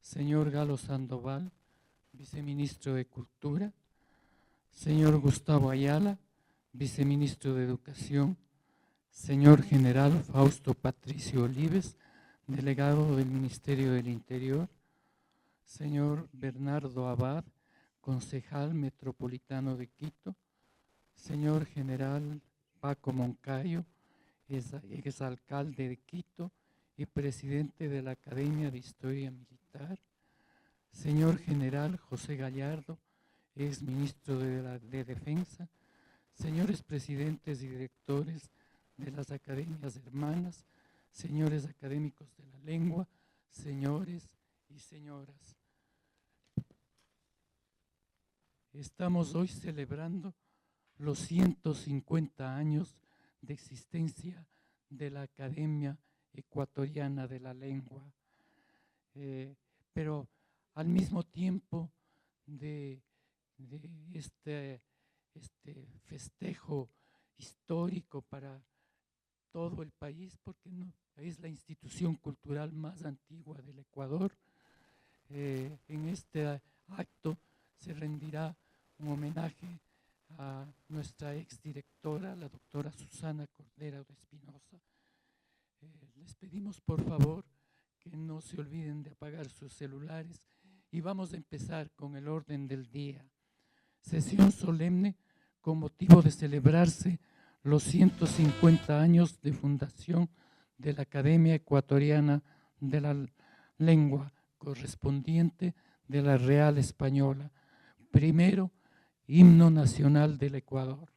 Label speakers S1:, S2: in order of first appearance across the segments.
S1: señor Galo Sandoval, viceministro de Cultura, señor Gustavo Ayala, viceministro de Educación, señor general Fausto Patricio Olives, delegado del Ministerio del Interior, señor Bernardo Abad, concejal metropolitano de Quito, señor general Paco Moncayo, exalcalde de Quito y presidente de la Academia de Historia Militar, señor general José Gallardo, exministro de Defensa, señores presidentes y directores de las academias hermanas, señores académicos de la lengua, señores y señoras. Estamos hoy celebrando los 150 años de existencia de la Academia Ecuatoriana de la Lengua, pero al mismo tiempo de este festejo histórico para todo el país, porque es la institución cultural más antigua del Ecuador. En este acto se rendirá un homenaje a nuestra exdirectora, la doctora Susana Cordero de Espinosa. Les pedimos por favor que no se olviden de apagar sus celulares y vamos a empezar con el orden del día. Sesión solemne con motivo de celebrarse los 150 años de fundación de la Academia Ecuatoriana de la Lengua, correspondiente de la Real Española. Primero, himno nacional del Ecuador.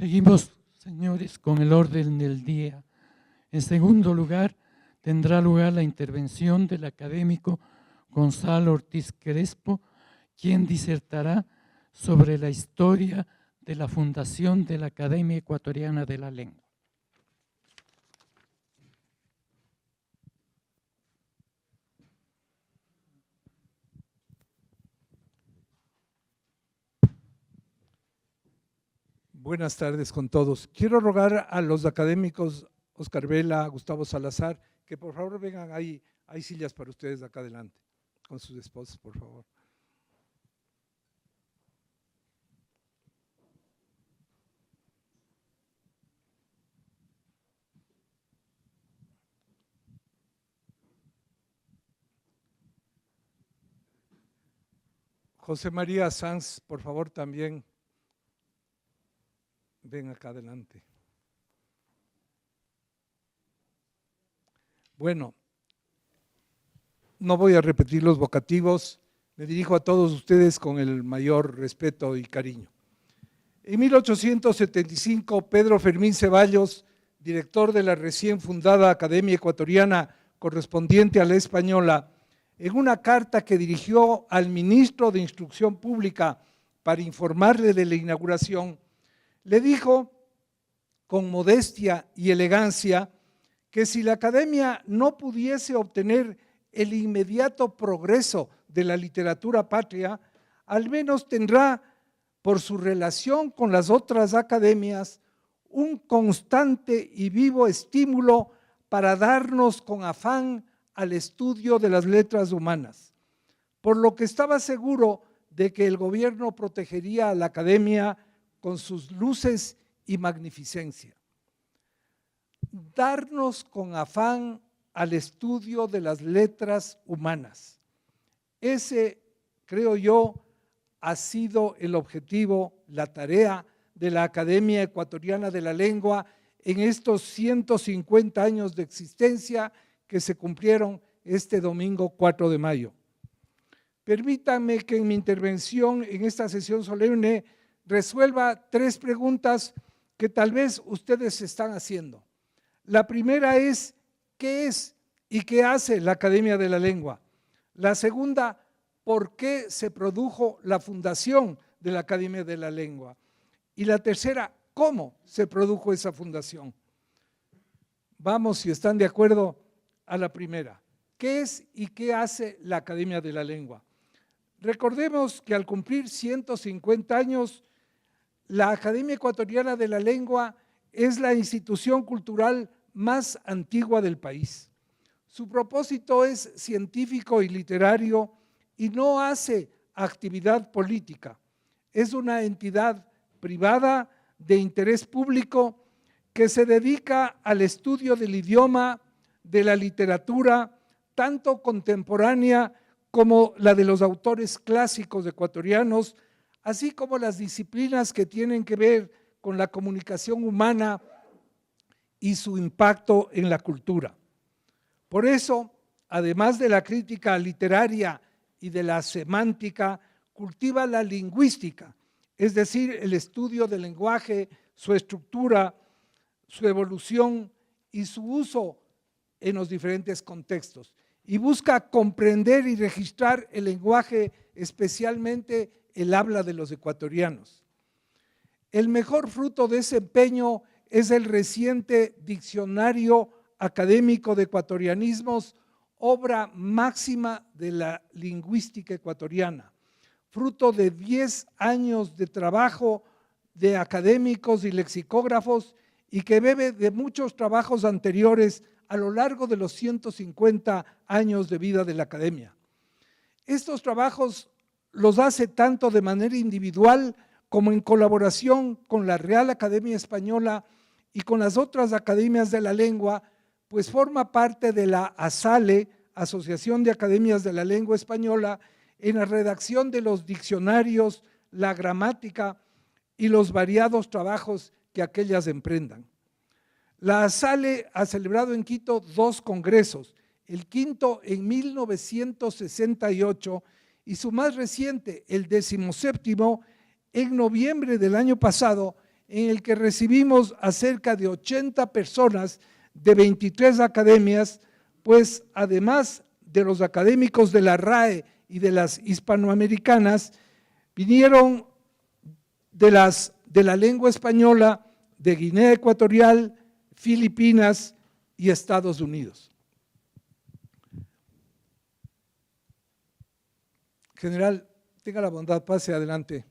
S1: Seguimos, señores, con el orden del día. En segundo lugar, tendrá lugar la intervención del académico Gonzalo Ortiz Crespo, quien disertará sobre la historia de la fundación de la Academia Ecuatoriana de la Lengua.
S2: Buenas tardes con todos. Quiero rogar a los académicos Oscar Vela, Gustavo Salazar, que por favor vengan ahí, hay sillas para ustedes acá adelante, con sus esposas, por favor. José María Sanz, por favor, también ven acá adelante. Bueno, no voy a repetir los vocativos, me dirijo a todos ustedes con el mayor respeto y cariño. En 1875, Pedro Fermín Ceballos, director de la recién fundada Academia Ecuatoriana correspondiente a la española, en una carta que dirigió al ministro de Instrucción Pública para informarle de la inauguración, le dijo con modestia y elegancia que si la Academia no pudiese obtener el inmediato progreso de la literatura patria, al menos tendrá, por su relación con las otras academias, un constante y vivo estímulo para darnos con afán al estudio de las letras humanas, por lo que estaba seguro de que el gobierno protegería a la Academia con sus luces y magnificencia. Darnos con afán al estudio de las letras humanas. Ese, creo yo, ha sido el objetivo, la tarea de la Academia Ecuatoriana de la Lengua en estos 150 años de existencia que se cumplieron este domingo 4 de mayo. Permítanme que en mi intervención en esta sesión solemne resuelva 3 preguntas que tal vez ustedes se están haciendo. La primera es, ¿qué es y qué hace la Academia de la Lengua? La segunda, ¿por qué se produjo la fundación de la Academia de la Lengua? Y la tercera, ¿cómo se produjo esa fundación? Vamos, si están de acuerdo, a la primera. ¿Qué es y qué hace la Academia de la Lengua? Recordemos que al cumplir 150 años, la Academia Ecuatoriana de la Lengua es la institución cultural más antigua del país. Su propósito es científico y literario y no hace actividad política. Es una entidad privada de interés público que se dedica al estudio del idioma, de la literatura, tanto contemporánea como la de los autores clásicos ecuatorianos, así como las disciplinas que tienen que ver con la comunicación humana y su impacto en la cultura. Por eso, además de la crítica literaria y de la semántica, cultiva la lingüística, es decir, el estudio del lenguaje, su estructura, su evolución y su uso en los diferentes contextos, y busca comprender y registrar el lenguaje, especialmente el habla de los ecuatorianos. El mejor fruto de ese empeño es el reciente Diccionario Académico de Ecuatorianismos, obra máxima de la lingüística ecuatoriana, fruto de 10 años de trabajo de académicos y lexicógrafos y que bebe de muchos trabajos anteriores a lo largo de los 150 años de vida de la Academia. Estos trabajos los hace tanto de manera individual como en colaboración con la Real Academia Española y con las otras academias de la lengua, pues forma parte de la ASALE, Asociación de Academias de la Lengua Española, en la redacción de los diccionarios, la gramática y los variados trabajos que aquellas emprendan. La ASALE ha celebrado en Quito 2 congresos, el quinto en 1968 y su más reciente, el 17º, en noviembre del año pasado, en el que recibimos a cerca de 80 personas de 23 academias, pues además de los académicos de la RAE y de las hispanoamericanas, vinieron de la lengua española de Guinea Ecuatorial, Filipinas y Estados Unidos. General, tenga la bondad, pase adelante.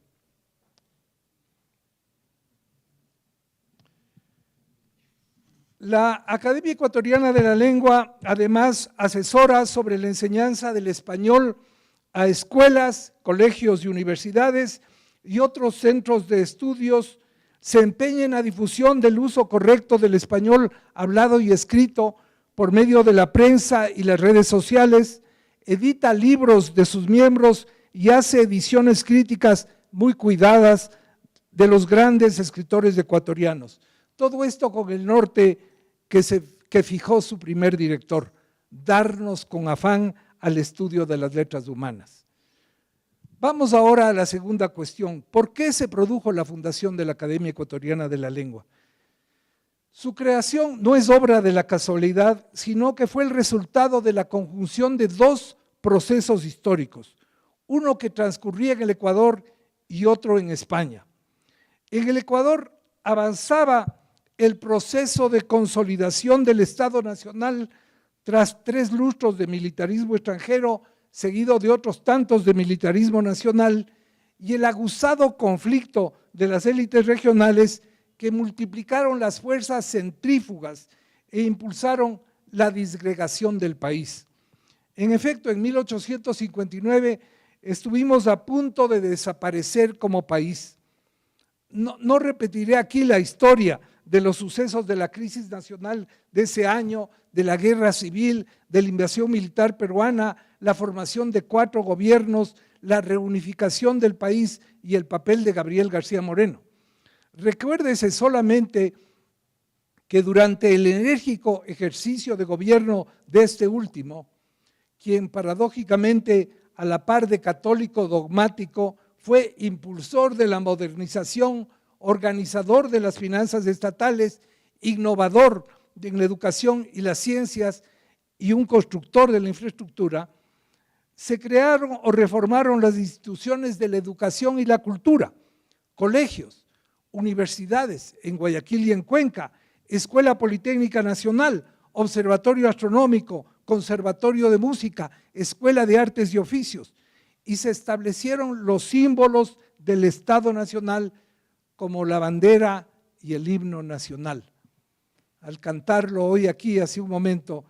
S2: La Academia Ecuatoriana de la Lengua, además, asesora sobre la enseñanza del español a escuelas, colegios y universidades y otros centros de estudios, se empeña en la difusión del uso correcto del español hablado y escrito por medio de la prensa y las redes sociales, edita libros de sus miembros y hace ediciones críticas muy cuidadas de los grandes escritores ecuatorianos. Todo esto con el norte que fijó su primer director, darnos con afán al estudio de las letras humanas. Vamos ahora a la segunda cuestión. ¿Por qué se produjo la fundación de la Academia Ecuatoriana de la Lengua? Su creación no es obra de la casualidad, sino que fue el resultado de la conjunción de dos procesos históricos, uno que transcurría en el Ecuador y otro en España. En el Ecuador avanzaba el proceso de consolidación del Estado Nacional tras 3 lustros de militarismo extranjero, seguido de otros tantos de militarismo nacional, y el aguzado conflicto de las élites regionales que multiplicaron las fuerzas centrífugas e impulsaron la disgregación del país. En efecto, en 1859 estuvimos a punto de desaparecer como país. No repetiré aquí la historia de los sucesos de la crisis nacional de ese año, de la guerra civil, de la invasión militar peruana, la formación de 4 gobiernos, la reunificación del país y el papel de Gabriel García Moreno. Recuérdese solamente que durante el enérgico ejercicio de gobierno de este último, quien paradójicamente a la par de católico dogmático fue impulsor de la modernización, organizador de las finanzas estatales, innovador en la educación y las ciencias y un constructor de la infraestructura, se crearon o reformaron las instituciones de la educación y la cultura, colegios, universidades en Guayaquil y en Cuenca, Escuela Politécnica Nacional, Observatorio Astronómico, Conservatorio de Música, Escuela de Artes y Oficios, y se establecieron los símbolos del Estado Nacional como la bandera y el himno nacional. Al cantarlo hoy aquí hace un momento,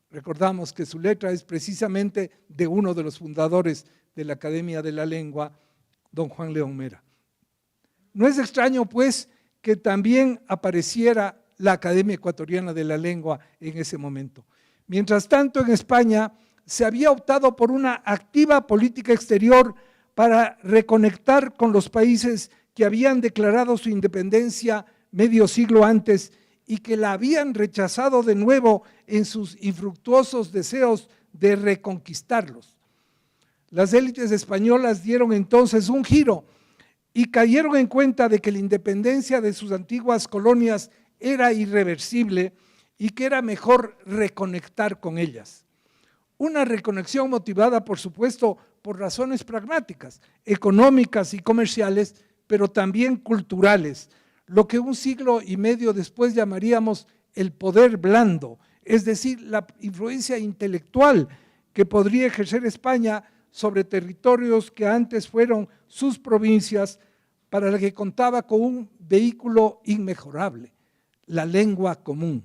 S2: recordamos que su letra es precisamente de uno de los fundadores de la Academia de la Lengua, don Juan León Mera. No es extraño, pues, que también apareciera la Academia Ecuatoriana de la Lengua en ese momento. Mientras tanto, en España se había optado por una activa política exterior para reconectar con los países que habían declarado su independencia medio siglo antes y que la habían rechazado de nuevo en sus infructuosos deseos de reconquistarlos. Las élites españolas dieron entonces un giro y cayeron en cuenta de que la independencia de sus antiguas colonias era irreversible y que era mejor reconectar con ellas. Una reconexión motivada, por supuesto, por razones pragmáticas, económicas y comerciales, pero también culturales, lo que un siglo y medio después llamaríamos el poder blando, es decir, la influencia intelectual que podría ejercer España sobre territorios que antes fueron sus provincias, para la que contaba con un vehículo inmejorable, la lengua común.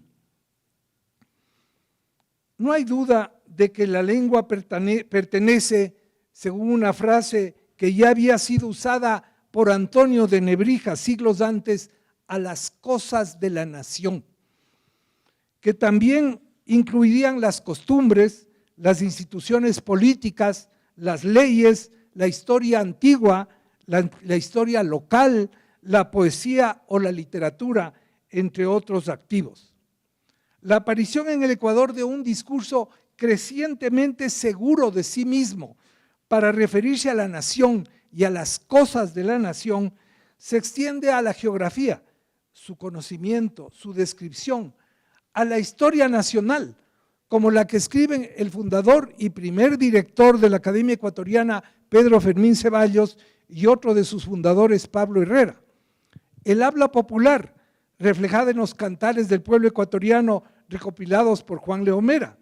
S2: No hay duda de que la lengua pertenece, según una frase que ya había sido usada por Antonio de Nebrija siglos antes, a las cosas de la nación, que también incluirían las costumbres, las instituciones políticas, las leyes, la historia antigua, la historia local, la poesía o la literatura, entre otros activos. La aparición en el Ecuador de un discurso crecientemente seguro de sí mismo para referirse a la nación y a las cosas de la nación se extiende a la geografía, su conocimiento, su descripción, a la historia nacional, como la que escriben el fundador y primer director de la Academia Ecuatoriana, Pedro Fermín Ceballos, y otro de sus fundadores, Pablo Herrera. El habla popular, reflejada en los cantares del pueblo ecuatoriano recopilados por Juan León Mera,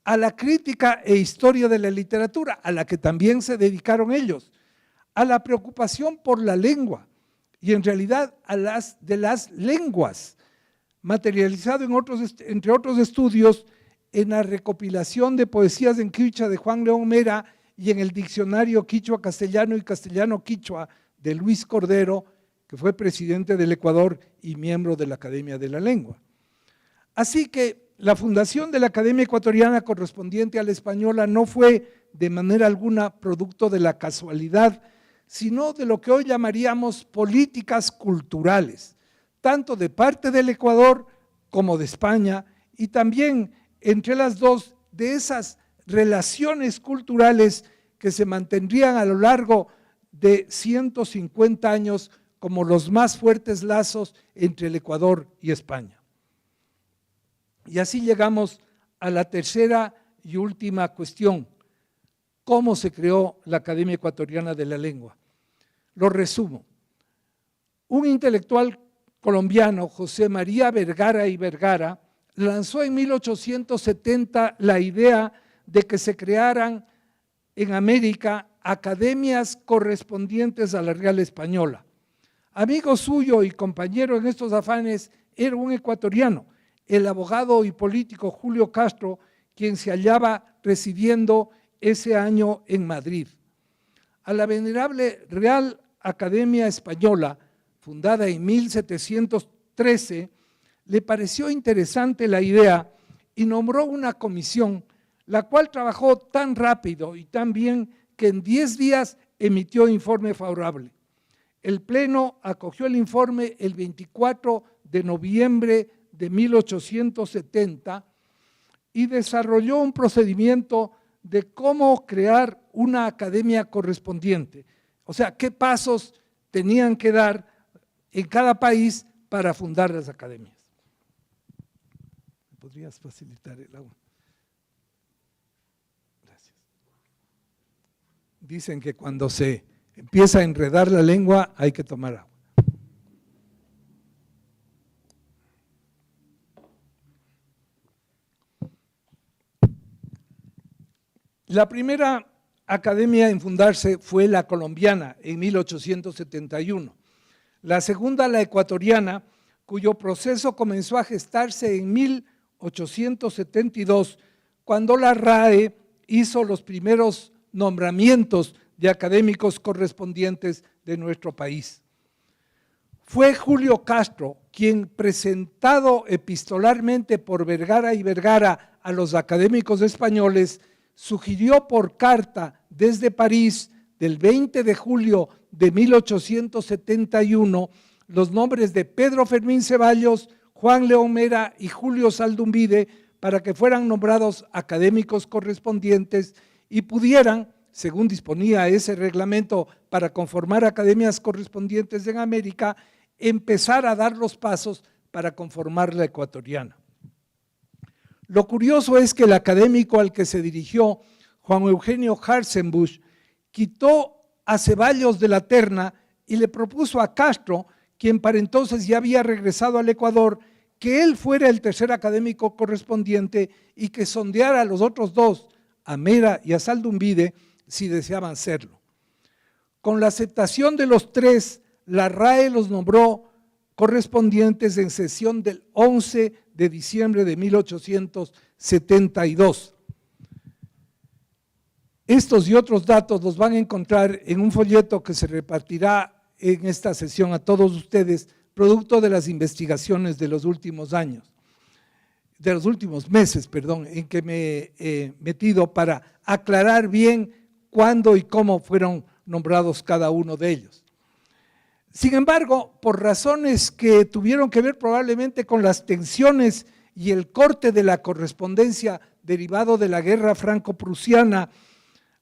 S2: a la crítica e historia de la literatura, a la que también se dedicaron ellos, a la preocupación por la lengua y en realidad a las lenguas, materializado entre otros estudios en la recopilación de poesías en quichua de Juan León Mera y en el diccionario quichua-castellano y castellano-quichua de Luis Cordero, que fue presidente del Ecuador y miembro de la Academia de la Lengua. Así que la fundación de la Academia Ecuatoriana correspondiente a la española no fue de manera alguna producto de la casualidad, sino de lo que hoy llamaríamos políticas culturales, tanto de parte del Ecuador como de España, y también entre las dos de esas relaciones culturales que se mantendrían a lo largo de 150 años como los más fuertes lazos entre el Ecuador y España. Y así llegamos a la tercera y última cuestión: ¿cómo se creó la Academia Ecuatoriana de la Lengua? Lo resumo. Un intelectual colombiano, José María Vergara y Vergara, lanzó en 1870 la idea de que se crearan en América academias correspondientes a la Real Española. Amigo suyo y compañero en estos afanes era un ecuatoriano, el abogado y político Julio Castro, quien se hallaba residiendo ese año en Madrid. A la venerable Real Academia Española, fundada en 1713, le pareció interesante la idea y nombró una comisión, la cual trabajó tan rápido y tan bien que en 10 días emitió informe favorable. El Pleno acogió el informe el 24 de noviembre de 1870 y desarrolló un procedimiento de cómo crear una academia correspondiente. O sea, qué pasos tenían que dar en cada país para fundar las academias. ¿Podrías facilitar el agua? Gracias. Dicen que cuando se empieza a enredar la lengua hay que tomar agua. La primera academia en fundarse fue la colombiana en 1871. La segunda, la ecuatoriana, cuyo proceso comenzó a gestarse en 1872, cuando la RAE hizo los primeros nombramientos de académicos correspondientes de nuestro país. Fue Julio Castro quien, presentado epistolarmente por Vergara y Vergara a los académicos españoles, sugirió por carta desde París del 20 de julio de 1871 los nombres de Pedro Fermín Ceballos, Juan León Mera y Julio Saldumbide para que fueran nombrados académicos correspondientes y pudieran, según disponía ese reglamento para conformar academias correspondientes en América, empezar a dar los pasos para conformar la ecuatoriana. Lo curioso es que el académico al que se dirigió, Juan Eugenio Hartzenbusch, quitó a Ceballos de la terna y le propuso a Castro, quien para entonces ya había regresado al Ecuador, que él fuera el tercer académico correspondiente y que sondeara a los otros dos, a Mera y a Saldumbide, si deseaban serlo. Con la aceptación de los tres, la RAE los nombró correspondientes en sesión del 11 de diciembre de 1872. Estos y otros datos los van a encontrar en un folleto que se repartirá en esta sesión a todos ustedes, producto de las investigaciones de los últimos meses, en que me he metido para aclarar bien cuándo y cómo fueron nombrados cada uno de ellos. Sin embargo, por razones que tuvieron que ver probablemente con las tensiones y el corte de la correspondencia derivado de la guerra franco-prusiana,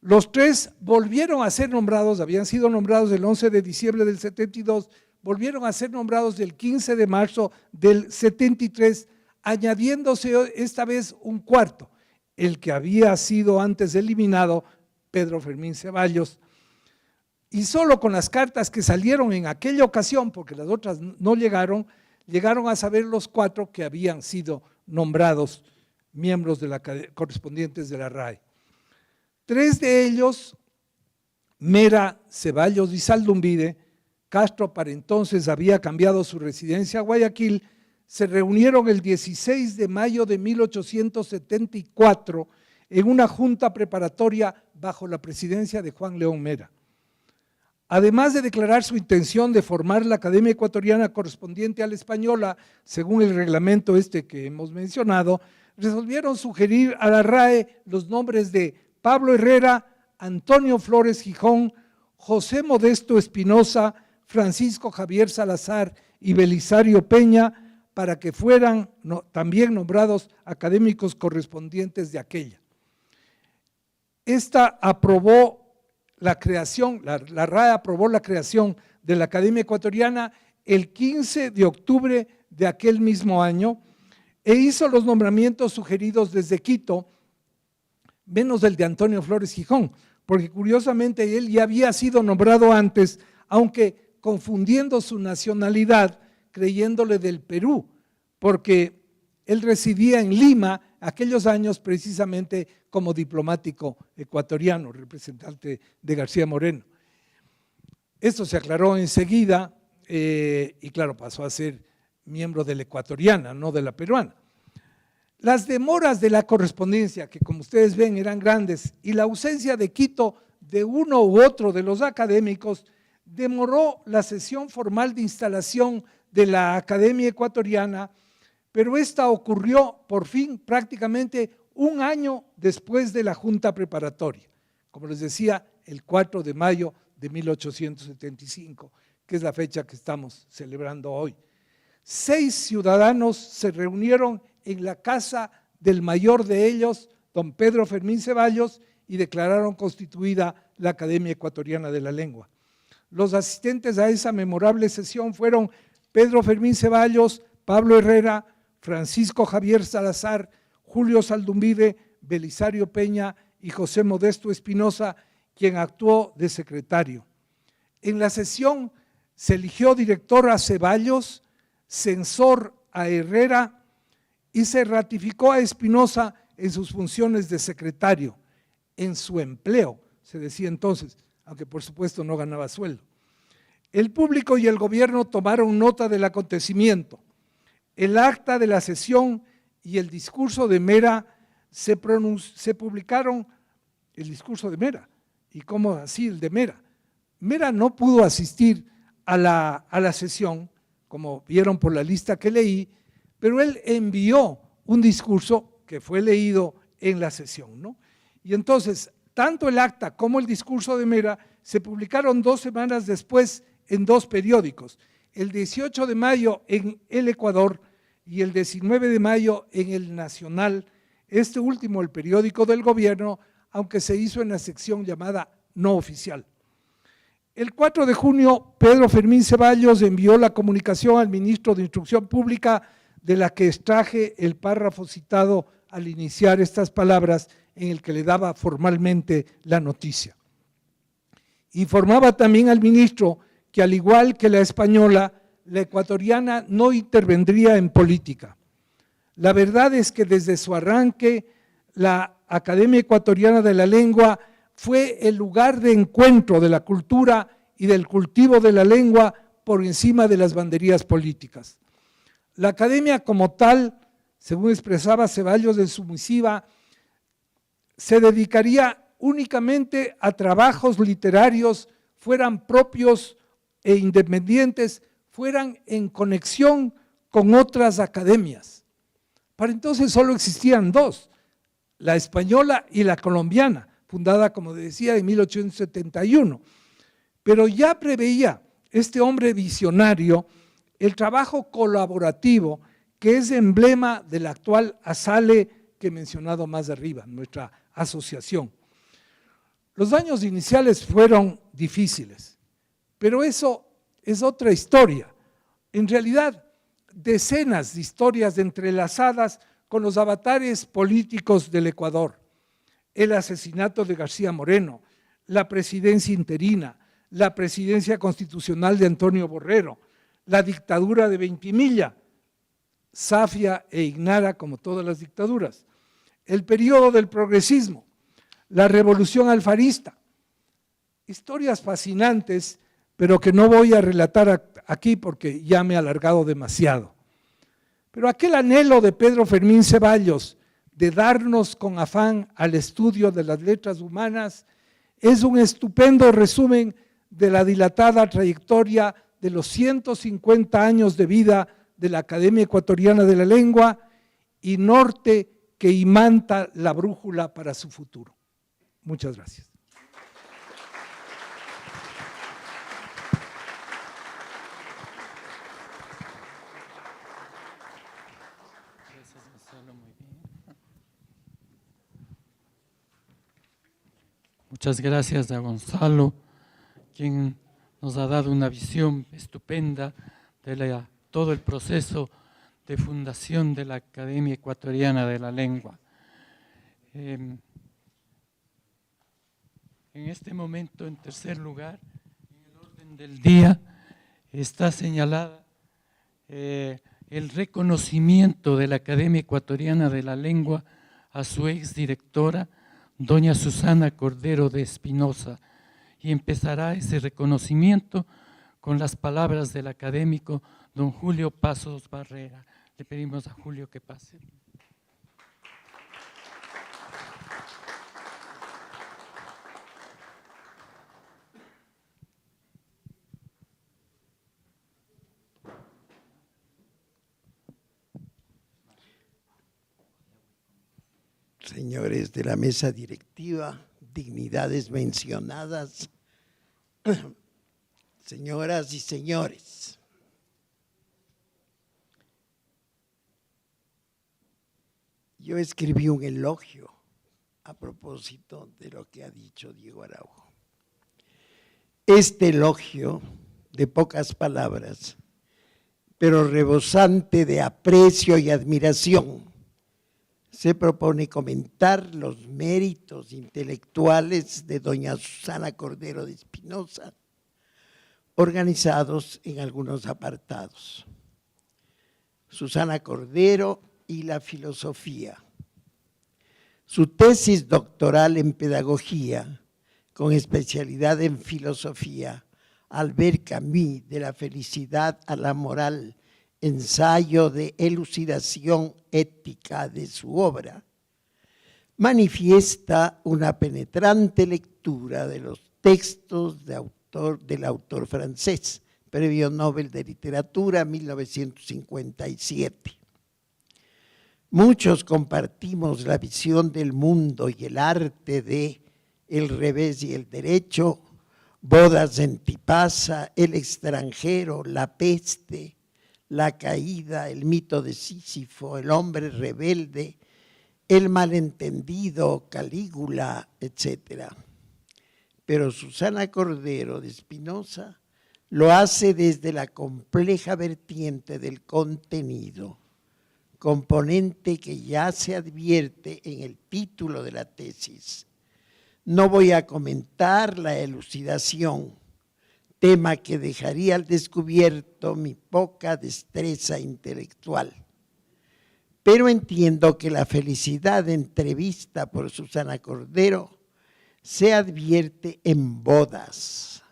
S2: los tres volvieron a ser nombrados, habían sido nombrados el 11 de diciembre del 72, volvieron a ser nombrados el 15 de marzo del 73, añadiéndose esta vez un cuarto, el que había sido antes eliminado, Pedro Fermín Ceballos. Y solo con las cartas que salieron en aquella ocasión, porque las otras no llegaron a saber los cuatro que habían sido nombrados miembros de correspondientes de la RAE. Tres de ellos, Mera, Ceballos y Saldumbide, Castro para entonces había cambiado su residencia a Guayaquil, se reunieron el 16 de mayo de 1874 en una junta preparatoria bajo la presidencia de Juan León Mera. Además de declarar su intención de formar la Academia Ecuatoriana correspondiente a la española, según el reglamento que hemos mencionado, resolvieron sugerir a la RAE los nombres de Pablo Herrera, Antonio Flores Gijón, José Modesto Espinosa, Francisco Javier Salazar y Belisario Peña, para que fueran también nombrados académicos correspondientes de aquella. Esta aprobó la creación, la RAE aprobó la creación de la Academia Ecuatoriana el 15 de octubre de aquel mismo año e hizo los nombramientos sugeridos desde Quito, menos el de Antonio Flores Gijón, porque curiosamente él ya había sido nombrado antes, aunque confundiendo su nacionalidad, creyéndole del Perú, porque él residía en Lima aquellos años precisamente como diplomático ecuatoriano, representante de García Moreno. Esto se aclaró enseguida y claro, pasó a ser miembro de la ecuatoriana, no de la peruana. Las demoras de la correspondencia, que como ustedes ven eran grandes, y la ausencia de Quito de uno u otro de los académicos, demoró la sesión formal de instalación de la Academia Ecuatoriana, pero esta ocurrió por fin prácticamente un año después de la Junta Preparatoria, como les decía, el 4 de mayo de 1875, que es la fecha que estamos celebrando hoy. 6 ciudadanos se reunieron en la casa del mayor de ellos, don Pedro Fermín Ceballos, y declararon constituida la Academia Ecuatoriana de la Lengua. Los asistentes a esa memorable sesión fueron Pedro Fermín Ceballos, Pablo Herrera, Francisco Javier Salazar, Julio Saldumbide, Belisario Peña y José Modesto Espinosa, quien actuó de secretario. En la sesión se eligió director a Ceballos, censor a Herrera y se ratificó a Espinosa en sus funciones de secretario, en su empleo, se decía entonces, aunque por supuesto no ganaba sueldo. El público y el gobierno tomaron nota del acontecimiento. El acta de la sesión y el discurso de Mera se publicaron, el discurso de Mera, y cómo así el de Mera. Mera no pudo asistir a la sesión, como vieron por la lista que leí, pero él envió un discurso que fue leído en la sesión, ¿no? Y entonces, tanto el acta como el discurso de Mera se publicaron 2 semanas después en 2 periódicos, el 18 de mayo en El Ecuador y el 19 de mayo en El Nacional, este último el periódico del gobierno, aunque se hizo en la sección llamada no oficial. El 4 de junio, Pedro Fermín Ceballos envió la comunicación al ministro de Instrucción Pública, de la que extraje el párrafo citado al iniciar estas palabras, en el que le daba formalmente la noticia. Informaba también al ministro que, al igual que la española, la ecuatoriana no intervendría en política. La verdad es que desde su arranque, la Academia Ecuatoriana de la Lengua fue el lugar de encuentro de la cultura y del cultivo de la lengua por encima de las banderías políticas. La academia como tal, según expresaba Ceballos en su misiva, se dedicaría únicamente a trabajos literarios, fueran propios e independientes, fueran en conexión con otras academias. Para entonces solo existían 2, la española y la colombiana, fundada, como decía, en 1871. Pero ya preveía este hombre visionario el trabajo colaborativo que es emblema del actual ASALE que he mencionado más arriba, nuestra asociación. Los años iniciales fueron difíciles, pero eso es otra historia. En realidad, decenas de historias entrelazadas con los avatares políticos del Ecuador. El asesinato de García Moreno, la presidencia interina, la presidencia constitucional de Antonio Borrero, la dictadura de Ventimiglia, Safia e Ignara, como todas las dictaduras, el periodo del progresismo, la revolución alfarista. Historias fascinantes, pero que no voy a relatar aquí porque ya me he alargado demasiado. Pero aquel anhelo de Pedro Fermín Ceballos de darnos con afán al estudio de las letras humanas es un estupendo resumen de la dilatada trayectoria de los 150 años de vida de la Academia Ecuatoriana de la Lengua y norte que imanta la brújula para su futuro. Muchas gracias.
S1: Gracias, Gonzalo, muy bien. Muchas gracias a Gonzalo, quien nos ha dado una visión estupenda de todo el proceso de fundación de la Academia Ecuatoriana de la Lengua. En este momento, en tercer lugar, en el orden del día, está señalada el reconocimiento de la Academia Ecuatoriana de la Lengua a su exdirectora, doña Susana Cordero de Espinosa, y empezará ese reconocimiento con las palabras del académico don Julio Pasos Barrera. Le pedimos a Julio que pase.
S3: Señores de la mesa directiva, dignidades mencionadas, señoras y señores. Yo escribí un elogio a propósito de lo que ha dicho Diego Araujo. Este elogio, de pocas palabras, pero rebosante de aprecio y admiración, se propone comentar los méritos intelectuales de doña Susana Cordero de Espinosa, organizados en algunos apartados. Susana Cordero y la filosofía. Su tesis doctoral en pedagogía, con especialidad en filosofía, Albert Camus, de la felicidad a la moral, ensayo de elucidación ética de su obra, manifiesta una penetrante lectura de los textos del autor francés, Premio Nobel de Literatura 1957. Muchos compartimos la visión del mundo y el arte de El revés y el derecho, Bodas en Tipasa, El extranjero, La peste, La caída, El mito de Sísifo, El hombre rebelde, El malentendido, Calígula, etc. Pero Susana Cordero de Espinosa lo hace desde la compleja vertiente del contenido, componente que ya se advierte en el título de la tesis. No voy a comentar la elucidación, tema que dejaría al descubierto mi poca destreza intelectual. Pero entiendo que la felicidad entrevista por Susana Cordero se advierte en bodas,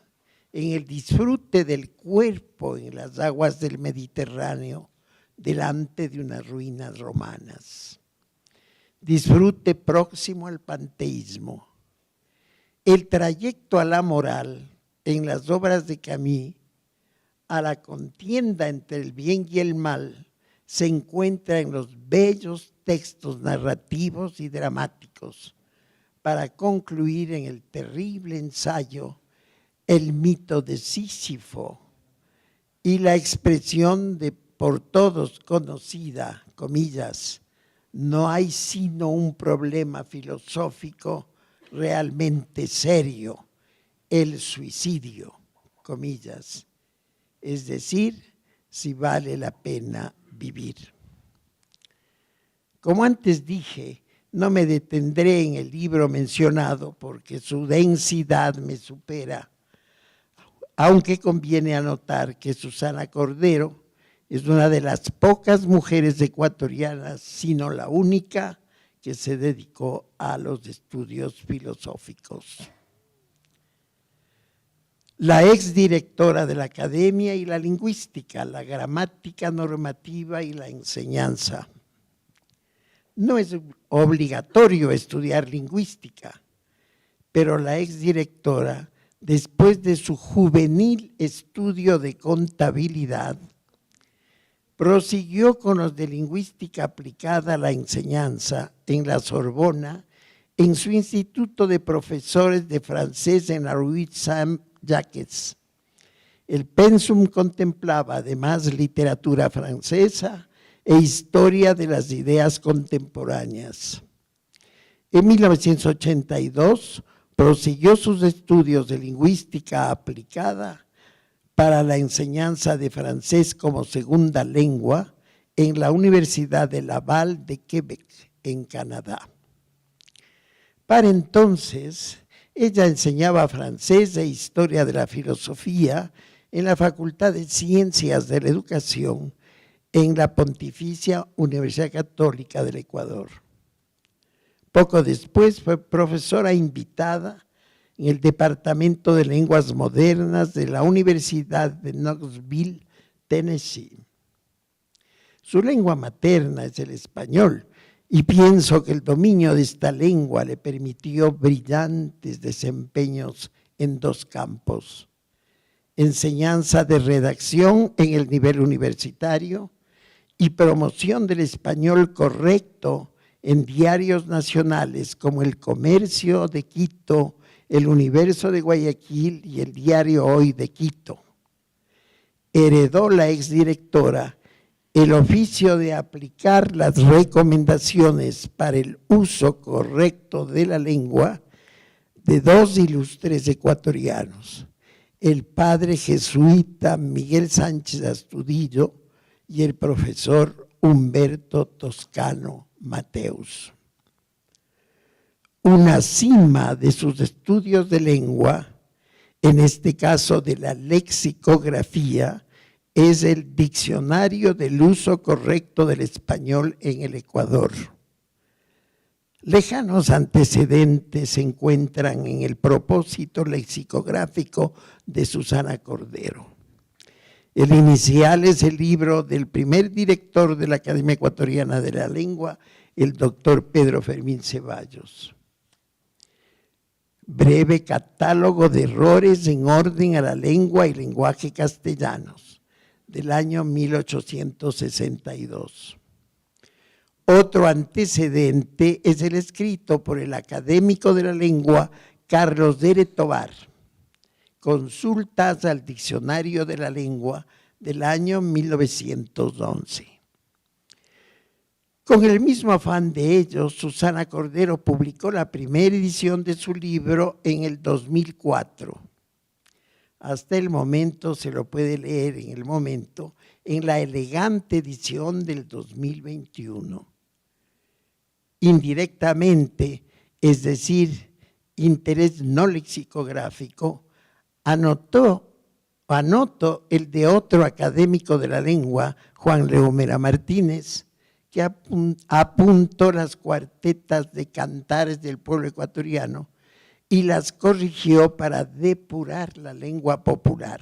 S3: en el disfrute del cuerpo en las aguas del Mediterráneo delante de unas ruinas romanas. Disfrute próximo al panteísmo. El trayecto a la moral en las obras de Camus, a la contienda entre el bien y el mal, se encuentra en los bellos textos narrativos y dramáticos, para concluir en el terrible ensayo El mito de Sísifo y la expresión de por todos conocida, comillas, no hay sino un problema filosófico realmente serio, el suicidio, comillas, es decir, si vale la pena vivir. Como antes dije, no me detendré en el libro mencionado porque su densidad me supera, aunque conviene anotar que Susana Cordero es una de las pocas mujeres ecuatorianas, sino la única, que se dedicó a los estudios filosóficos. la exdirectora de la Academia y la Lingüística, la Gramática Normativa y la Enseñanza. No es obligatorio estudiar lingüística, pero la exdirectora, después de su juvenil estudio de contabilidad, prosiguió con los de lingüística aplicada a la enseñanza en la Sorbona, en su instituto de profesores de francés en la Rue Saint-Jacques. El pensum contemplaba además literatura francesa e historia de las ideas contemporáneas. En 1982 prosiguió sus estudios de lingüística aplicada para la enseñanza de francés como segunda lengua en la Universidad de Laval de Quebec, en Canadá. Para entonces, ella enseñaba francés e historia de la filosofía en la Facultad de Ciencias de la Educación en la Pontificia Universidad Católica del Ecuador. Poco después fue profesora invitada en el Departamento de Lenguas Modernas de la Universidad de Knoxville, Tennessee. Su lengua materna es el español y pienso que el dominio de esta lengua le permitió brillantes desempeños en dos campos: enseñanza de redacción en el nivel universitario y promoción del español correcto en diarios nacionales como El Comercio de Quito, El Universo de Guayaquil y el Diario Hoy de Quito. Heredó la exdirectora el oficio de aplicar las recomendaciones para el uso correcto de la lengua de dos ilustres ecuatorianos, el padre jesuita Miguel Sánchez Astudillo y el profesor Humberto Toscano Mateus. Una cima de sus estudios de lengua, en este caso de la lexicografía, es el Diccionario del Uso Correcto del Español en el Ecuador. Lejanos antecedentes se encuentran en el propósito lexicográfico de Susana Cordero. El inicial es el libro del primer director de la Academia Ecuatoriana de la Lengua, el doctor Pedro Fermín Ceballos. Breve catálogo de errores en orden a la lengua y lenguaje castellanos, del año 1862. Otro antecedente es el escrito por el académico de la lengua Carlos Dere Tovar, Consultas al Diccionario de la Lengua, del año 1911. Con el mismo afán de ellos, Susana Cordero publicó la primera edición de su libro en el 2004. Hasta el momento se lo puede leer en la elegante edición del 2021. Indirectamente, es decir, interés no lexicográfico, anoto el de otro académico de la lengua, Juan Leomera Martínez, que apuntó las cuartetas de cantares del pueblo ecuatoriano y las corrigió para depurar la lengua popular.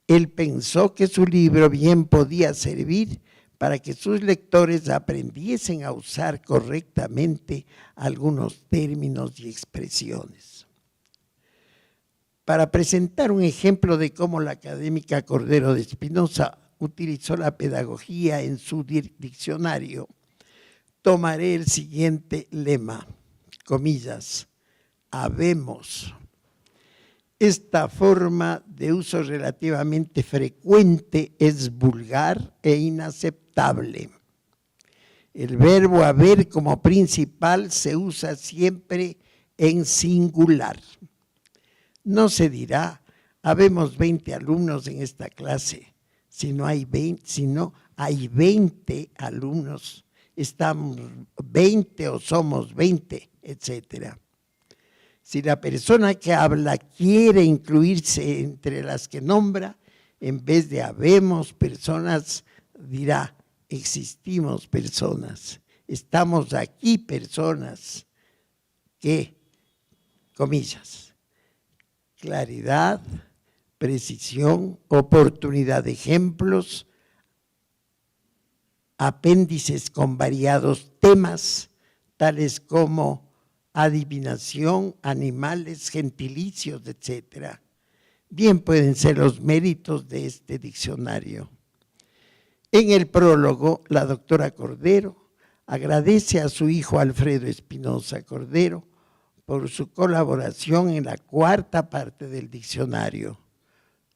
S3: Él pensó que su libro bien podía servir para que sus lectores aprendiesen a usar correctamente algunos términos y expresiones. Para presentar un ejemplo de cómo la académica Cordero de Espinosa utilizó la pedagogía en su diccionario, tomaré el siguiente lema, comillas, habemos. Esta forma de uso relativamente frecuente es vulgar e inaceptable. El verbo haber como principal se usa siempre en singular. No se dirá, habemos 20 alumnos en esta clase, si no hay 20 alumnos, estamos 20 o somos 20, etcétera. Si la persona que habla quiere incluirse entre las que nombra, en vez de habemos personas, dirá existimos personas, estamos aquí personas que, comillas, claridad, precisión, oportunidad de ejemplos, apéndices con variados temas, tales como adivinación, animales, gentilicios, etc. Bien pueden ser los méritos de este diccionario. En el prólogo, la doctora Cordero agradece a su hijo Alfredo Espinosa Cordero por su colaboración en la cuarta parte del diccionario,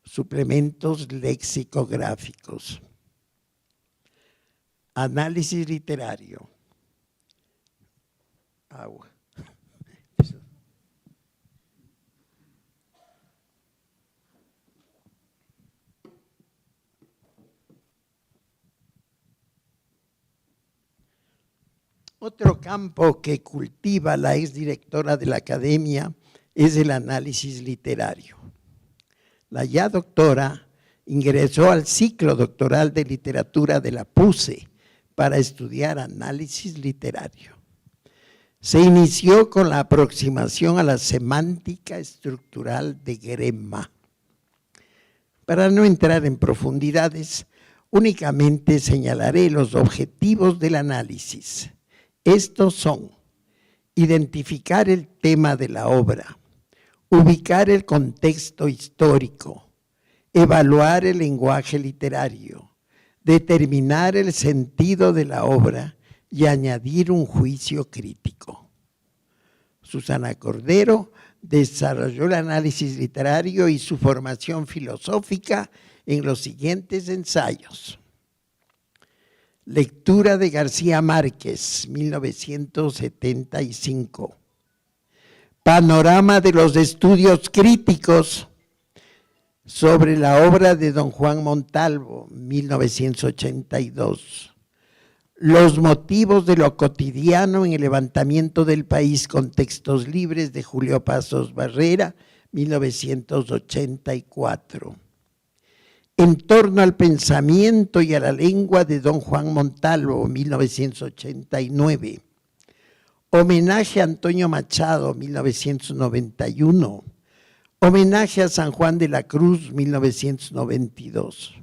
S3: suplementos lexicográficos. Análisis literario. Agua. Otro campo que cultiva la exdirectora de la academia es el análisis literario. La ya doctora ingresó al ciclo doctoral de literatura de la PUCE para estudiar análisis literario. Se inició con la aproximación a la semántica estructural de Grema. Para no entrar en profundidades, únicamente señalaré los objetivos del análisis. Estos son: identificar el tema de la obra, ubicar el contexto histórico, evaluar el lenguaje literario, determinar el sentido de la obra y añadir un juicio crítico. Susana Cordero desarrolló el análisis literario y su formación filosófica en los siguientes ensayos. Lectura de García Márquez, 1975. Panorama de los estudios críticos sobre la obra de don Juan Montalvo, 1982. Los motivos de lo cotidiano en el levantamiento del país con textos libres de Julio Pasos Barrera, 1984. En torno al pensamiento y a la lengua de don Juan Montalvo, 1989. Homenaje a Antonio Machado, 1991. Homenaje a San Juan de la Cruz, 1992.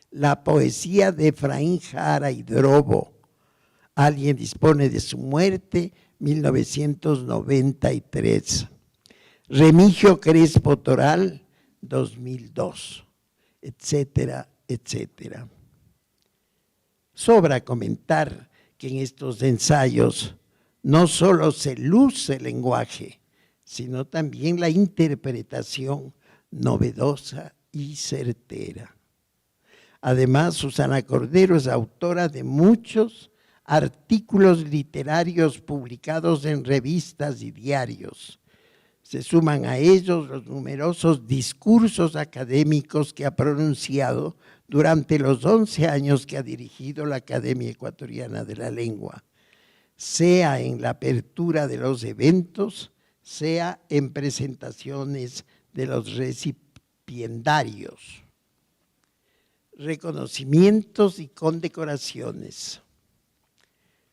S3: La poesía de Efraín Jara y Drobo, Alguien dispone de su muerte, 1993. Remigio Crespo Toral, 2002. Etcétera, etcétera. Sobra comentar que en estos ensayos no solo se luce el lenguaje, sino también la interpretación novedosa y certera. Además, Susana Cordero es autora de muchos artículos literarios publicados en revistas y diarios. Se suman a ellos los numerosos discursos académicos que ha pronunciado durante los 11 años que ha dirigido la Academia Ecuatoriana de la Lengua, sea en la apertura de los eventos, sea en presentaciones de los recipiendarios. Reconocimientos y condecoraciones.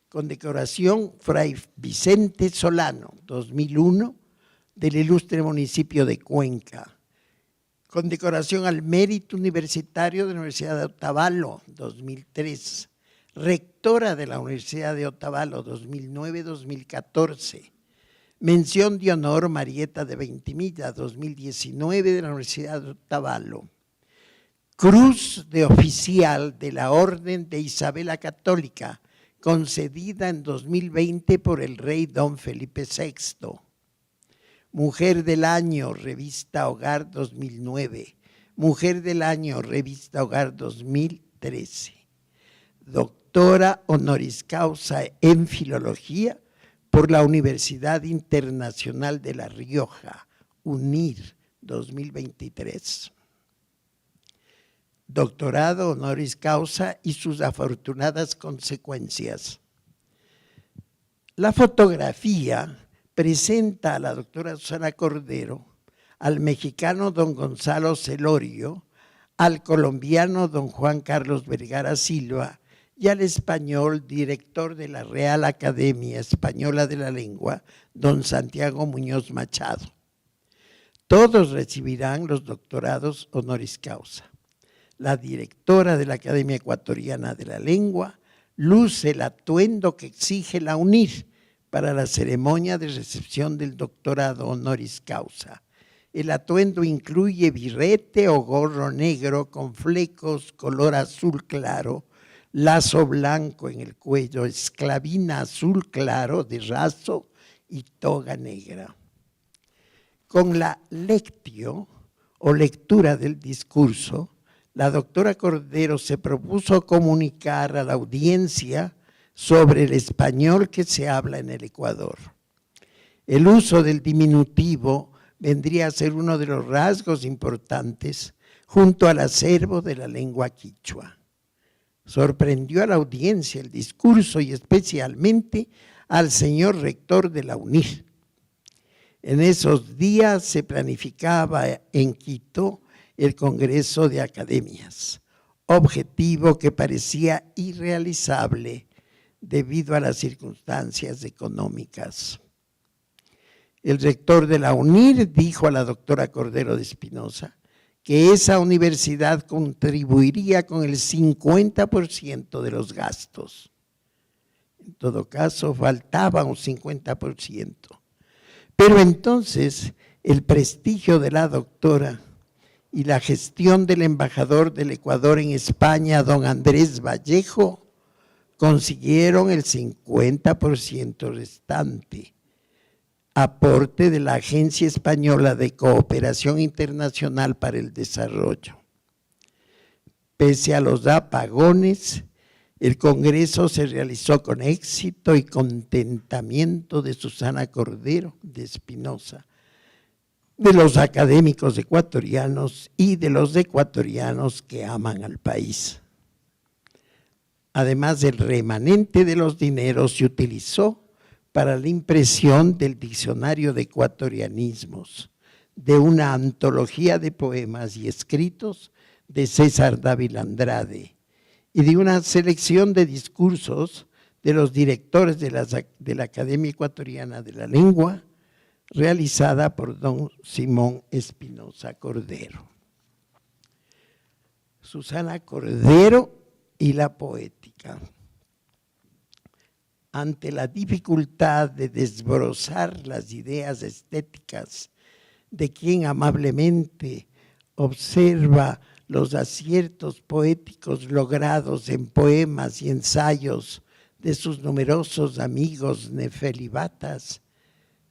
S3: Condecoración Fray Vicente Solano, 2001, del ilustre municipio de Cuenca. Condecoración al mérito universitario de la Universidad de Otavalo, 2003. Rectora de la Universidad de Otavalo, 2009-2014. Mención de honor Marieta de Ventimilla, 2019, de la Universidad de Otavalo. Cruz de Oficial de la Orden de Isabel la Católica, concedida en 2020 por el rey don Felipe VI. Mujer del Año, Revista Hogar 2009. Mujer del Año, Revista Hogar 2013. Doctora honoris causa en Filología por la Universidad Internacional de La Rioja, UNIR 2023. Doctorado honoris causa y sus afortunadas consecuencias. La fotografía presenta a la doctora Susana Cordero, al mexicano don Gonzalo Celorio, al colombiano don Juan Carlos Vergara Silva y al español director de la Real Academia Española de la Lengua, don Santiago Muñoz Machado. todos recibirán los doctorados honoris causa. La directora de la Academia Ecuatoriana de la Lengua luce el atuendo que exige la UNIR para la ceremonia de recepción del doctorado honoris causa. El atuendo incluye birrete o gorro negro con flecos color azul claro, lazo blanco en el cuello, esclavina azul claro de raso y toga negra. Con la lectio o lectura del discurso, la doctora Cordero se propuso comunicar a la audiencia sobre el español que se habla en el Ecuador. El uso del diminutivo vendría a ser uno de los rasgos importantes junto al acervo de la lengua quichua. Sorprendió a la audiencia el discurso y especialmente al señor rector de la UNIR. En esos días se planificaba en Quito el Congreso de Academias, objetivo que parecía irrealizable debido a las circunstancias económicas. El rector de la UNIR dijo a la doctora Cordero de Espinosa que esa universidad contribuiría con el 50% de los gastos. En todo caso, faltaba un 50%. Pero entonces el prestigio de la doctora y la gestión del embajador del Ecuador en España, don Andrés Vallejo, consiguieron el 50% restante. Aporte de la Agencia Española de Cooperación Internacional para el Desarrollo. Pese a los apagones, el Congreso se realizó con éxito y contentamiento de Susana Cordero de Espinosa, de los académicos ecuatorianos y de los ecuatorianos que aman al país. Además, el remanente de los dineros se utilizó para la impresión del Diccionario de Ecuatorianismos, de una antología de poemas y escritos de César Dávila Andrade y de una selección de discursos de los directores de la Academia Ecuatoriana de la Lengua, realizada por don Simón Espinosa Cordero. Susana Cordero y la poética. Ante la dificultad de desbrozar las ideas estéticas de quien amablemente observa los aciertos poéticos logrados en poemas y ensayos de sus numerosos amigos nefelibatas,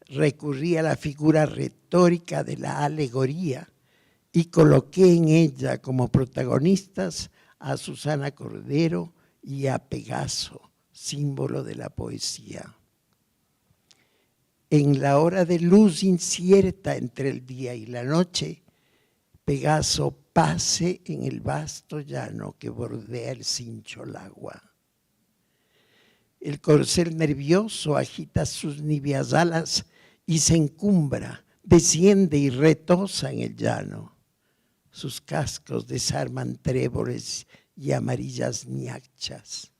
S3: recurrí a la figura retórica de la alegoría y coloqué en ella como protagonistas a Susana Cordero y a Pegaso, símbolo de la poesía. En la hora de luz incierta entre el día y la noche, Pegaso pase en el vasto llano que bordea el Sincholagua. El corcel nervioso agita sus níveas alas y se encumbra, desciende y retosa en el llano. Sus cascos desarman tréboles y amarillas ñachas.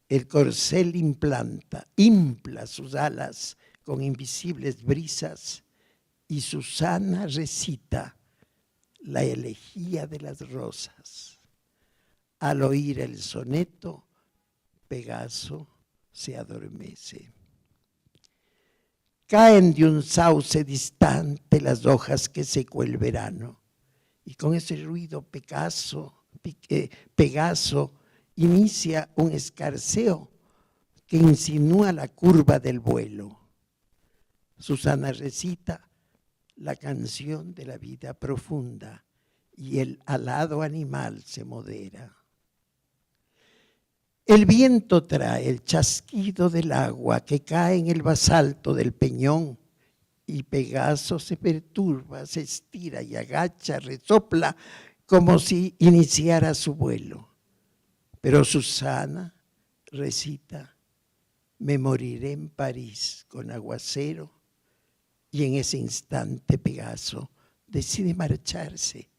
S3: El corcel impla sus alas con invisibles brisas y Susana recita la elegía de las rosas. Al oír el soneto, Pegaso se adormece. Caen de un sauce distante las hojas que secó el verano y con ese ruido Pegaso inicia un escarceo que insinúa la curva del vuelo. Susana recita la canción de la vida profunda y el alado animal se modera. El viento trae el chasquido del agua que cae en el basalto del peñón y Pegaso se perturba, se estira y agacha, resopla como si iniciara su vuelo. Pero Susana recita, me moriré en París con aguacero, y en ese instante Pegaso decide marcharse,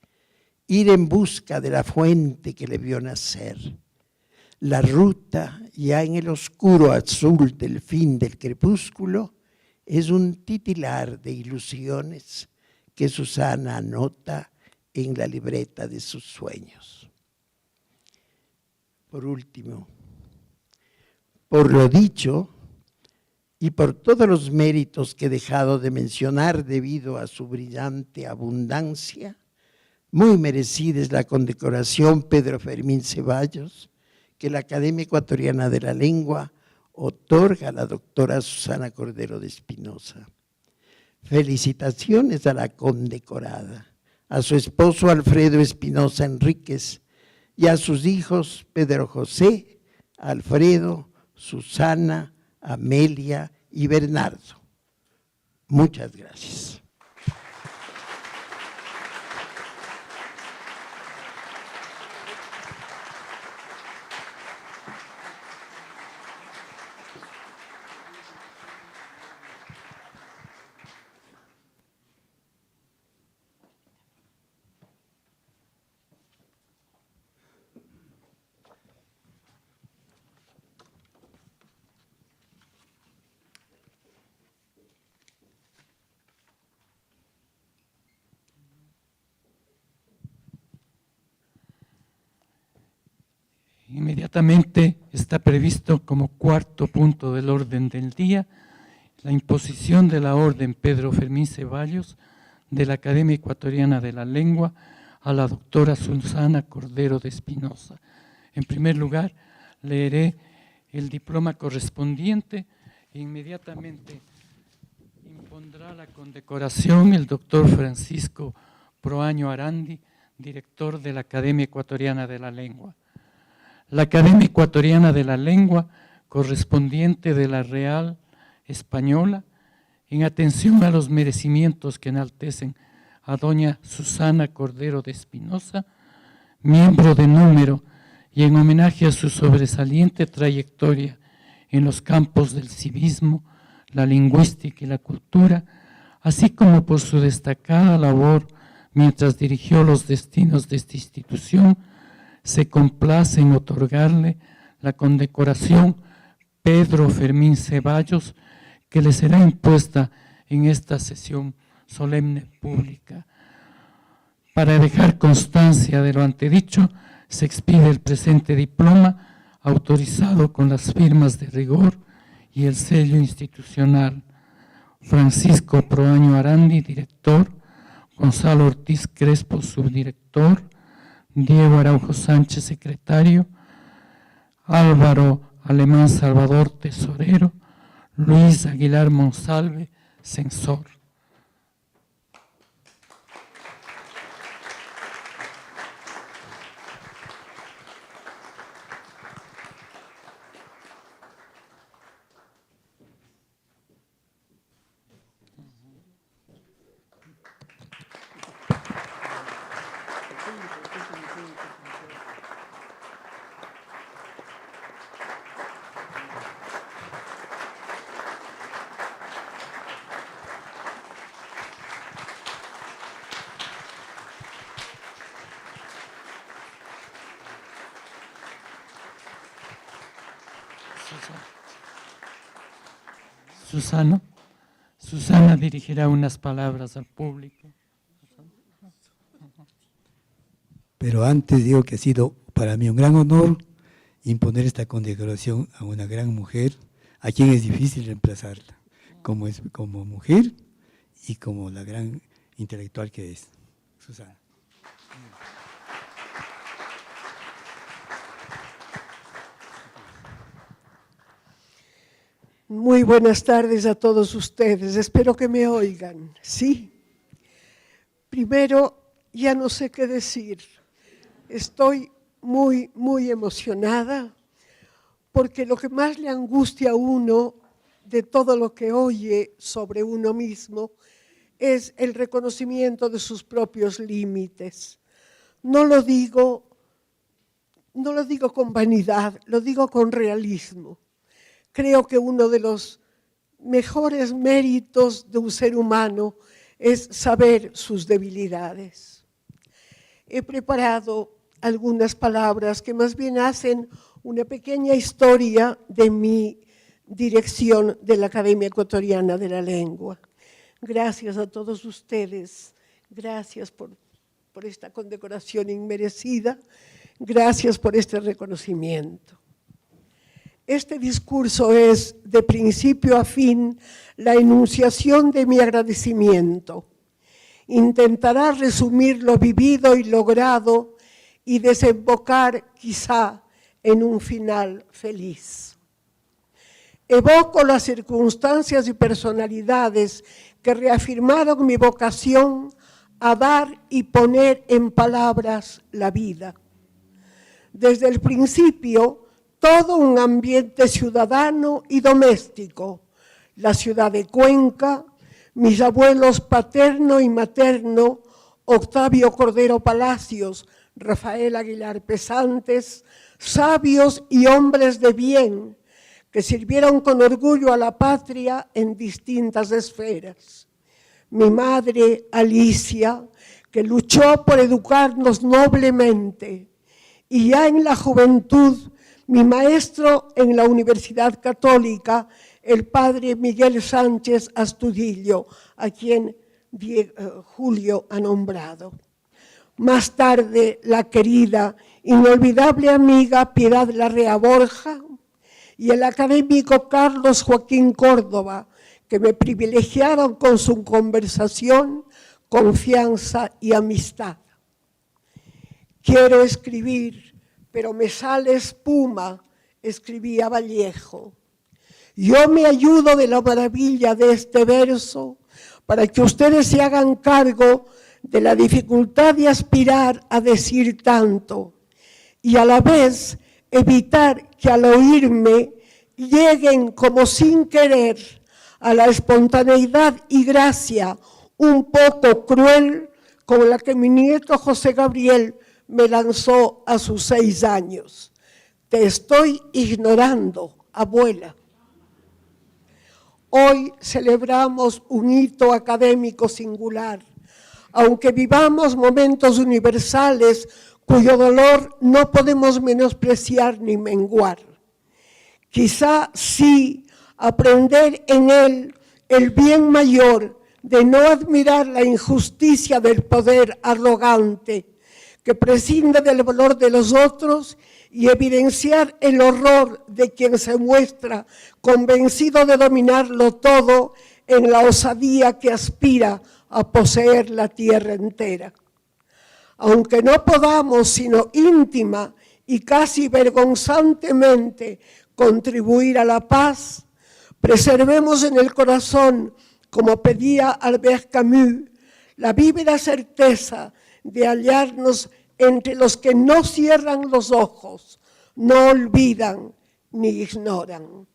S3: ir en busca de la fuente que le vio nacer. La ruta, ya en el oscuro azul del fin del crepúsculo, es un titilar de ilusiones que Susana anota en la libreta de sus sueños. Por último, por lo dicho y por todos los méritos que he dejado de mencionar debido a su brillante abundancia, muy merecida es la condecoración Pedro Fermín Ceballos que la Academia Ecuatoriana de la Lengua otorga a la doctora Susana Cordero de Espinosa. Felicitaciones a la condecorada, a su esposo Alfredo Espinosa Enríquez y a sus hijos Pedro José, Alfredo, Susana, Amelia y Bernardo. Muchas gracias.
S1: Inmediatamente está previsto como cuarto punto del orden del día la imposición de la Orden Pedro Fermín Ceballos de la Academia Ecuatoriana de la Lengua a la doctora Susana Cordero de Espinosa. En primer lugar, leeré el diploma correspondiente e inmediatamente impondrá la condecoración el doctor Francisco Proaño Arandi, director de la Academia Ecuatoriana de la Lengua. La Academia Ecuatoriana de la Lengua, correspondiente de la Real Española, en atención a los merecimientos que enaltecen a doña Susana Cordero de Espinosa, miembro de número y en homenaje a su sobresaliente trayectoria en los campos del civismo, la lingüística y la cultura, así como por su destacada labor mientras dirigió los destinos de esta institución, se complace en otorgarle la condecoración Pedro Fermín Ceballos, que le será impuesta en esta sesión solemne pública. Para dejar constancia de lo antedicho, se expide el presente diploma autorizado con las firmas de rigor y el sello institucional. Francisco Proaño Arandi, director; Gonzalo Ortiz Crespo, subdirector; Diego Araujo Sánchez, secretario; Álvaro Alemán Salvador, tesorero; Luis Aguilar Monsalve, censor. Susana dirigirá unas palabras al público.
S4: Pero antes digo que ha sido para mí un gran honor imponer esta condecoración a una gran mujer, a quien es difícil reemplazarla, como mujer y como la gran intelectual que es Susana.
S5: Muy buenas tardes a todos ustedes, espero que me oigan, ¿sí? Primero, ya no sé qué decir, estoy muy emocionada, porque lo que más le angustia a uno de todo lo que oye sobre uno mismo es el reconocimiento de sus propios límites. No lo digo con vanidad, lo digo con realismo. Creo que uno de los mejores méritos de un ser humano es saber sus debilidades. He preparado algunas palabras que más bien hacen una pequeña historia de mi dirección de la Academia Ecuatoriana de la Lengua. Gracias a todos ustedes Gracias por esta condecoración inmerecida. Gracias por este reconocimiento. Este discurso es, de principio a fin, la enunciación de mi agradecimiento. Intentará resumir lo vivido y logrado y desembocar, quizá, en un final feliz. Evoco las circunstancias y personalidades que reafirmaron mi vocación a dar y poner en palabras la vida. Desde el principio, todo un ambiente ciudadano y doméstico, la ciudad de Cuenca, mis abuelos paterno y materno, Octavio Cordero Palacios, Rafael Aguilar Pesantes, sabios y hombres de bien que sirvieron con orgullo a la patria en distintas esferas. Mi madre, Alicia, que luchó por educarnos noblemente, y ya en la juventud, mi maestro en la Universidad Católica, el padre Miguel Sánchez Astudillo, a quien Julio ha nombrado. Más tarde, la querida, inolvidable amiga Piedad Larrea Borja y el académico Carlos Joaquín Córdoba, que me privilegiaron con su conversación, confianza y amistad. Quiero escribir, pero me sale espuma, escribía Vallejo. Yo me ayudo de la maravilla de este verso para que ustedes se hagan cargo de la dificultad de aspirar a decir tanto y a la vez evitar que al oírme lleguen como sin querer a la espontaneidad y gracia un poco cruel con la que mi nieto José Gabriel me lanzó a sus 6 años. Te estoy ignorando, abuela. Hoy celebramos un hito académico singular, aunque vivamos momentos universales cuyo dolor no podemos menospreciar ni menguar. Quizá sí aprender en él el bien mayor de no admirar la injusticia del poder arrogante que prescinde del valor de los otros y evidenciar el horror de quien se muestra convencido de dominarlo todo en la osadía que aspira a poseer la tierra entera. Aunque no podamos, sino íntima y casi vergonzantemente contribuir a la paz, preservemos en el corazón, como pedía Albert Camus, la vívida certeza de hallarnos entre los que no cierran los ojos, no olvidan ni ignoran.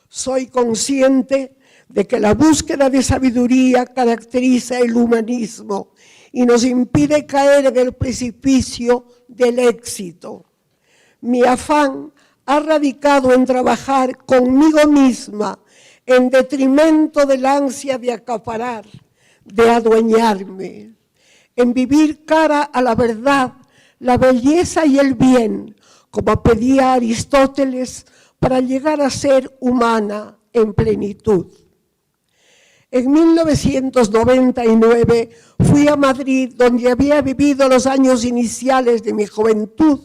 S5: Soy consciente de que la búsqueda de sabiduría caracteriza el humanismo y nos impide caer en el precipicio del éxito. Mi afán ha radicado en trabajar conmigo misma en detrimento del ansia de acaparar, de adueñarme, en vivir cara a la verdad, la belleza y el bien, como pedía Aristóteles, para llegar a ser humana en plenitud. En 1999 fui a Madrid, donde había vivido los años iniciales de mi juventud,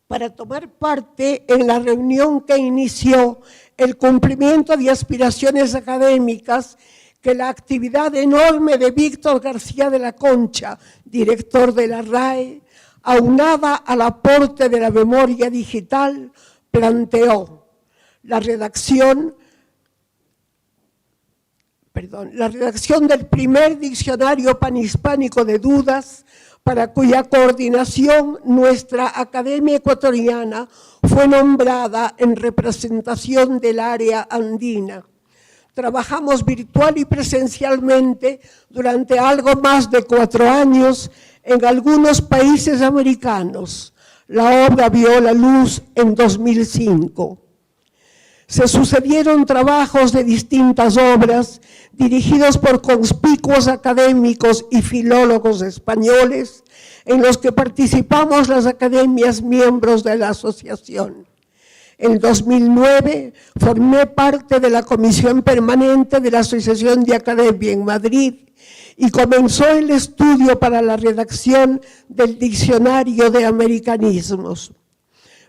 S5: para tomar parte en la reunión que inició el cumplimiento de aspiraciones académicas que la actividad enorme de Víctor García de la Concha, director de la RAE, aunada al aporte de la memoria digital, planteó la redacción del primer diccionario panhispánico de dudas, para cuya coordinación nuestra Academia Ecuatoriana fue nombrada en representación del área andina. Trabajamos virtual y presencialmente durante algo más de 4 años en algunos países americanos. La obra vio la luz en 2005. Se sucedieron trabajos de distintas obras dirigidos por conspicuos académicos y filólogos españoles en los que participamos las academias miembros de la asociación. En 2009 formé parte de la Comisión Permanente de la Asociación de Academia en Madrid y comenzó el estudio para la redacción del Diccionario de Americanismos.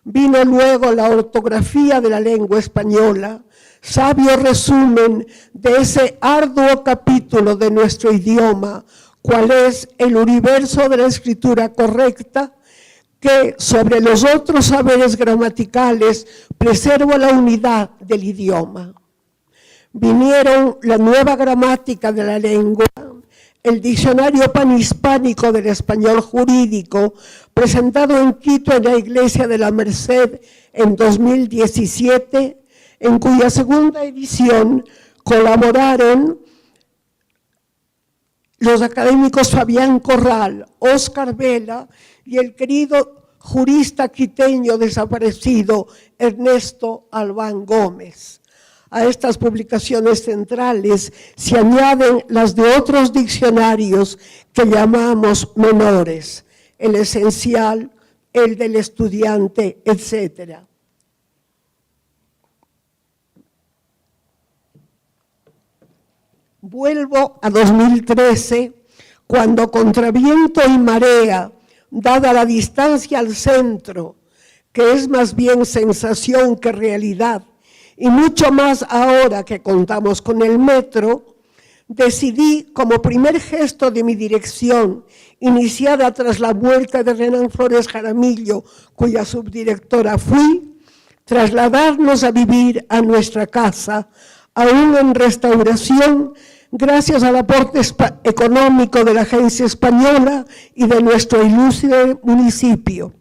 S5: Vino luego la ortografía de la lengua española, sabio resumen de ese arduo capítulo de nuestro idioma, cuál es el universo de la escritura correcta, que sobre los otros saberes gramaticales preserva la unidad del idioma. Vinieron la nueva gramática de la lengua, el Diccionario Panhispánico del Español Jurídico, presentado en Quito en la Iglesia de la Merced en 2017, en cuya segunda edición colaboraron los académicos Fabián Corral, Óscar Vela y el querido jurista quiteño desaparecido Ernesto Albán Gómez. A estas publicaciones centrales se añaden las de otros diccionarios que llamamos menores, el esencial, el del estudiante, etc. Vuelvo a 2013, cuando contra viento y marea, dada la distancia al centro, que es más bien sensación que realidad, y mucho más ahora que contamos con el metro, decidí como primer gesto de mi dirección, iniciada tras la muerte de Renan Flores Jaramillo, cuya subdirectora fui, trasladarnos a vivir a nuestra casa, aún en restauración, gracias al aporte económico de la Agencia Española y de nuestro ilustre municipio.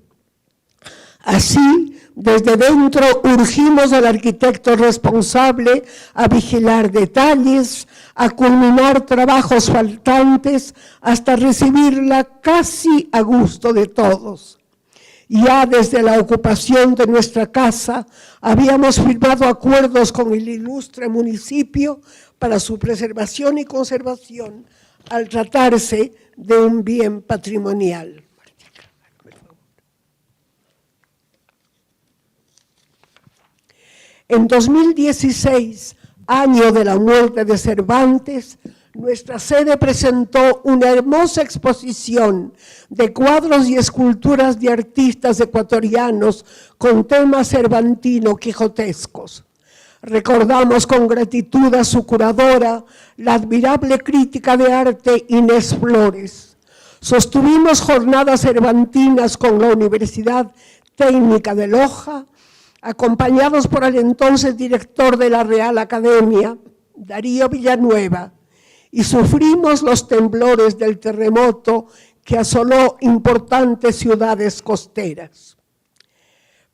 S5: Así, desde dentro urgimos al arquitecto responsable a vigilar detalles, a culminar trabajos faltantes, hasta recibirla casi a gusto de todos. Ya desde la ocupación de nuestra casa habíamos firmado acuerdos con el ilustre municipio para su preservación y conservación al tratarse de un bien patrimonial. En 2016, año de la muerte de Cervantes, nuestra sede presentó una hermosa exposición de cuadros y esculturas de artistas ecuatorianos con temas cervantino-quijotescos. Recordamos con gratitud a su curadora, la admirable crítica de arte Inés Flores. Sostuvimos jornadas cervantinas con la Universidad Técnica de Loja, acompañados por el entonces director de la Real Academia, Darío Villanueva, y sufrimos los temblores del terremoto que asoló importantes ciudades costeras.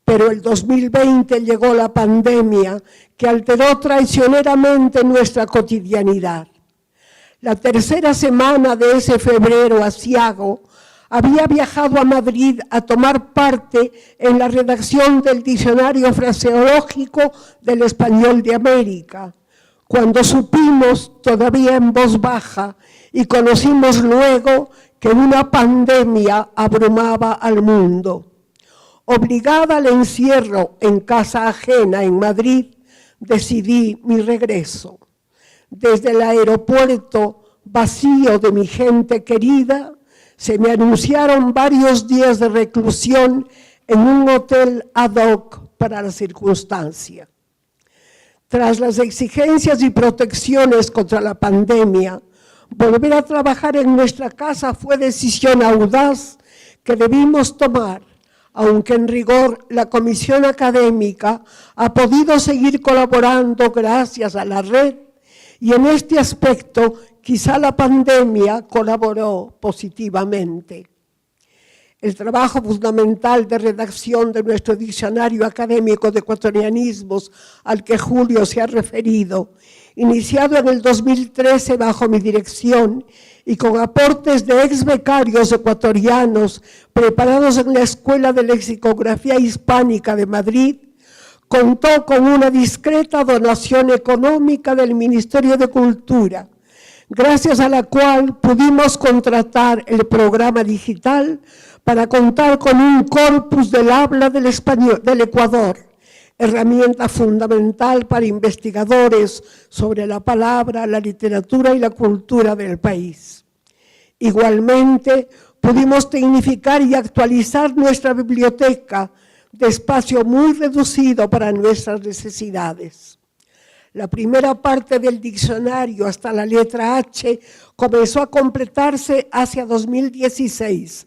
S5: Pero el 2020 llegó la pandemia que alteró traicioneramente nuestra cotidianidad. La tercera semana de ese febrero aciago, había viajado a Madrid a tomar parte en la redacción del Diccionario Fraseológico del Español de América, cuando supimos, todavía en voz baja, y conocimos luego que una pandemia abrumaba al mundo. Obligada al encierro en casa ajena en Madrid, decidí mi regreso. Desde el aeropuerto vacío de mi gente querida, se me anunciaron varios días de reclusión en un hotel ad hoc para la circunstancia. Tras las exigencias y protecciones contra la pandemia, volver a trabajar en nuestra casa fue decisión audaz que debimos tomar, aunque en rigor la comisión académica ha podido seguir colaborando gracias a la red, y en este aspecto quizá la pandemia colaboró positivamente. El trabajo fundamental de redacción de nuestro Diccionario Académico de Ecuatorianismos, al que Julio se ha referido, iniciado en el 2013 bajo mi dirección y con aportes de ex becarios ecuatorianos preparados en la Escuela de Lexicografía Hispánica de Madrid, contó con una discreta donación económica del Ministerio de Cultura, gracias a la cual pudimos contratar el programa digital para contar con un corpus del habla del español del Ecuador, herramienta fundamental para investigadores sobre la palabra, la literatura y la cultura del país. Igualmente, pudimos tecnificar y actualizar nuestra biblioteca de espacio muy reducido para nuestras necesidades. La primera parte del diccionario, hasta la letra H, comenzó a completarse hacia 2016,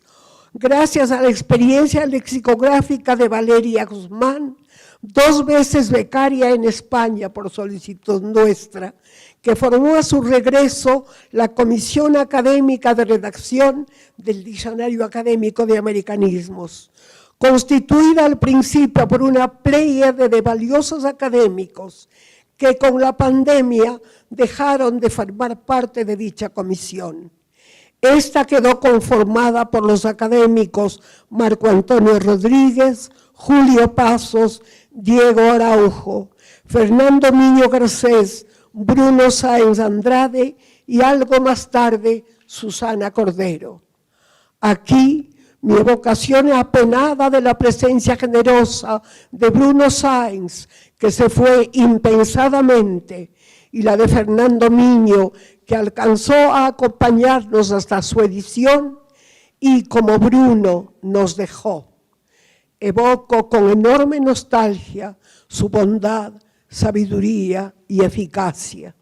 S5: gracias a la experiencia lexicográfica de Valeria Guzmán, 2 veces becaria en España por solicitud nuestra, que formó a su regreso la Comisión Académica de Redacción del Diccionario Académico de Americanismos, constituida al principio por una pléyade de valiosos académicos que con la pandemia dejaron de formar parte de dicha comisión. Esta quedó conformada por los académicos Marco Antonio Rodríguez, Julio Pasos, Diego Araujo, Fernando Miño Garcés, Bruno Sáenz Andrade y algo más tarde Susana Cordero. Aquí mi evocación apenada de la presencia generosa de Bruno Sáenz, que se fue impensadamente, y la de Fernando Miño, que alcanzó a acompañarnos hasta su edición y como Bruno nos dejó. Evoco con enorme nostalgia su bondad, sabiduría y eficacia.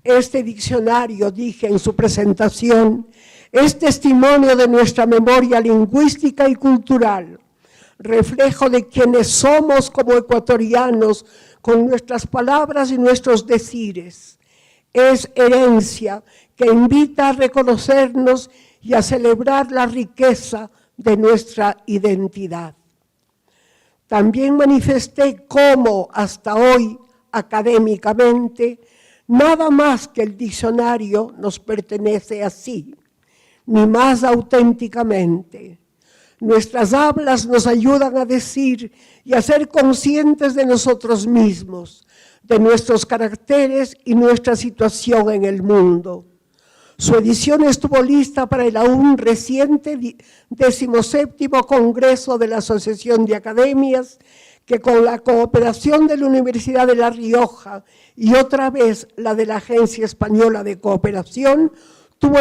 S5: Este diccionario, dije en su presentación, es testimonio de nuestra memoria lingüística y cultural, reflejo de quienes somos como ecuatorianos con nuestras palabras y nuestros decires. Es herencia que invita a reconocernos y a celebrar la riqueza de nuestra identidad. También manifesté cómo hasta hoy, académicamente, nada más que el diccionario nos pertenece así, ni más auténticamente. Nuestras hablas nos ayudan a decir y a ser conscientes de nosotros mismos, de nuestros caracteres y nuestra situación en el mundo. Su edición estuvo lista para el aún reciente 17º Congreso de la Asociación de Academias, que con la cooperación de la Universidad de La Rioja y otra vez la de la Agencia Española de Cooperación, tuvo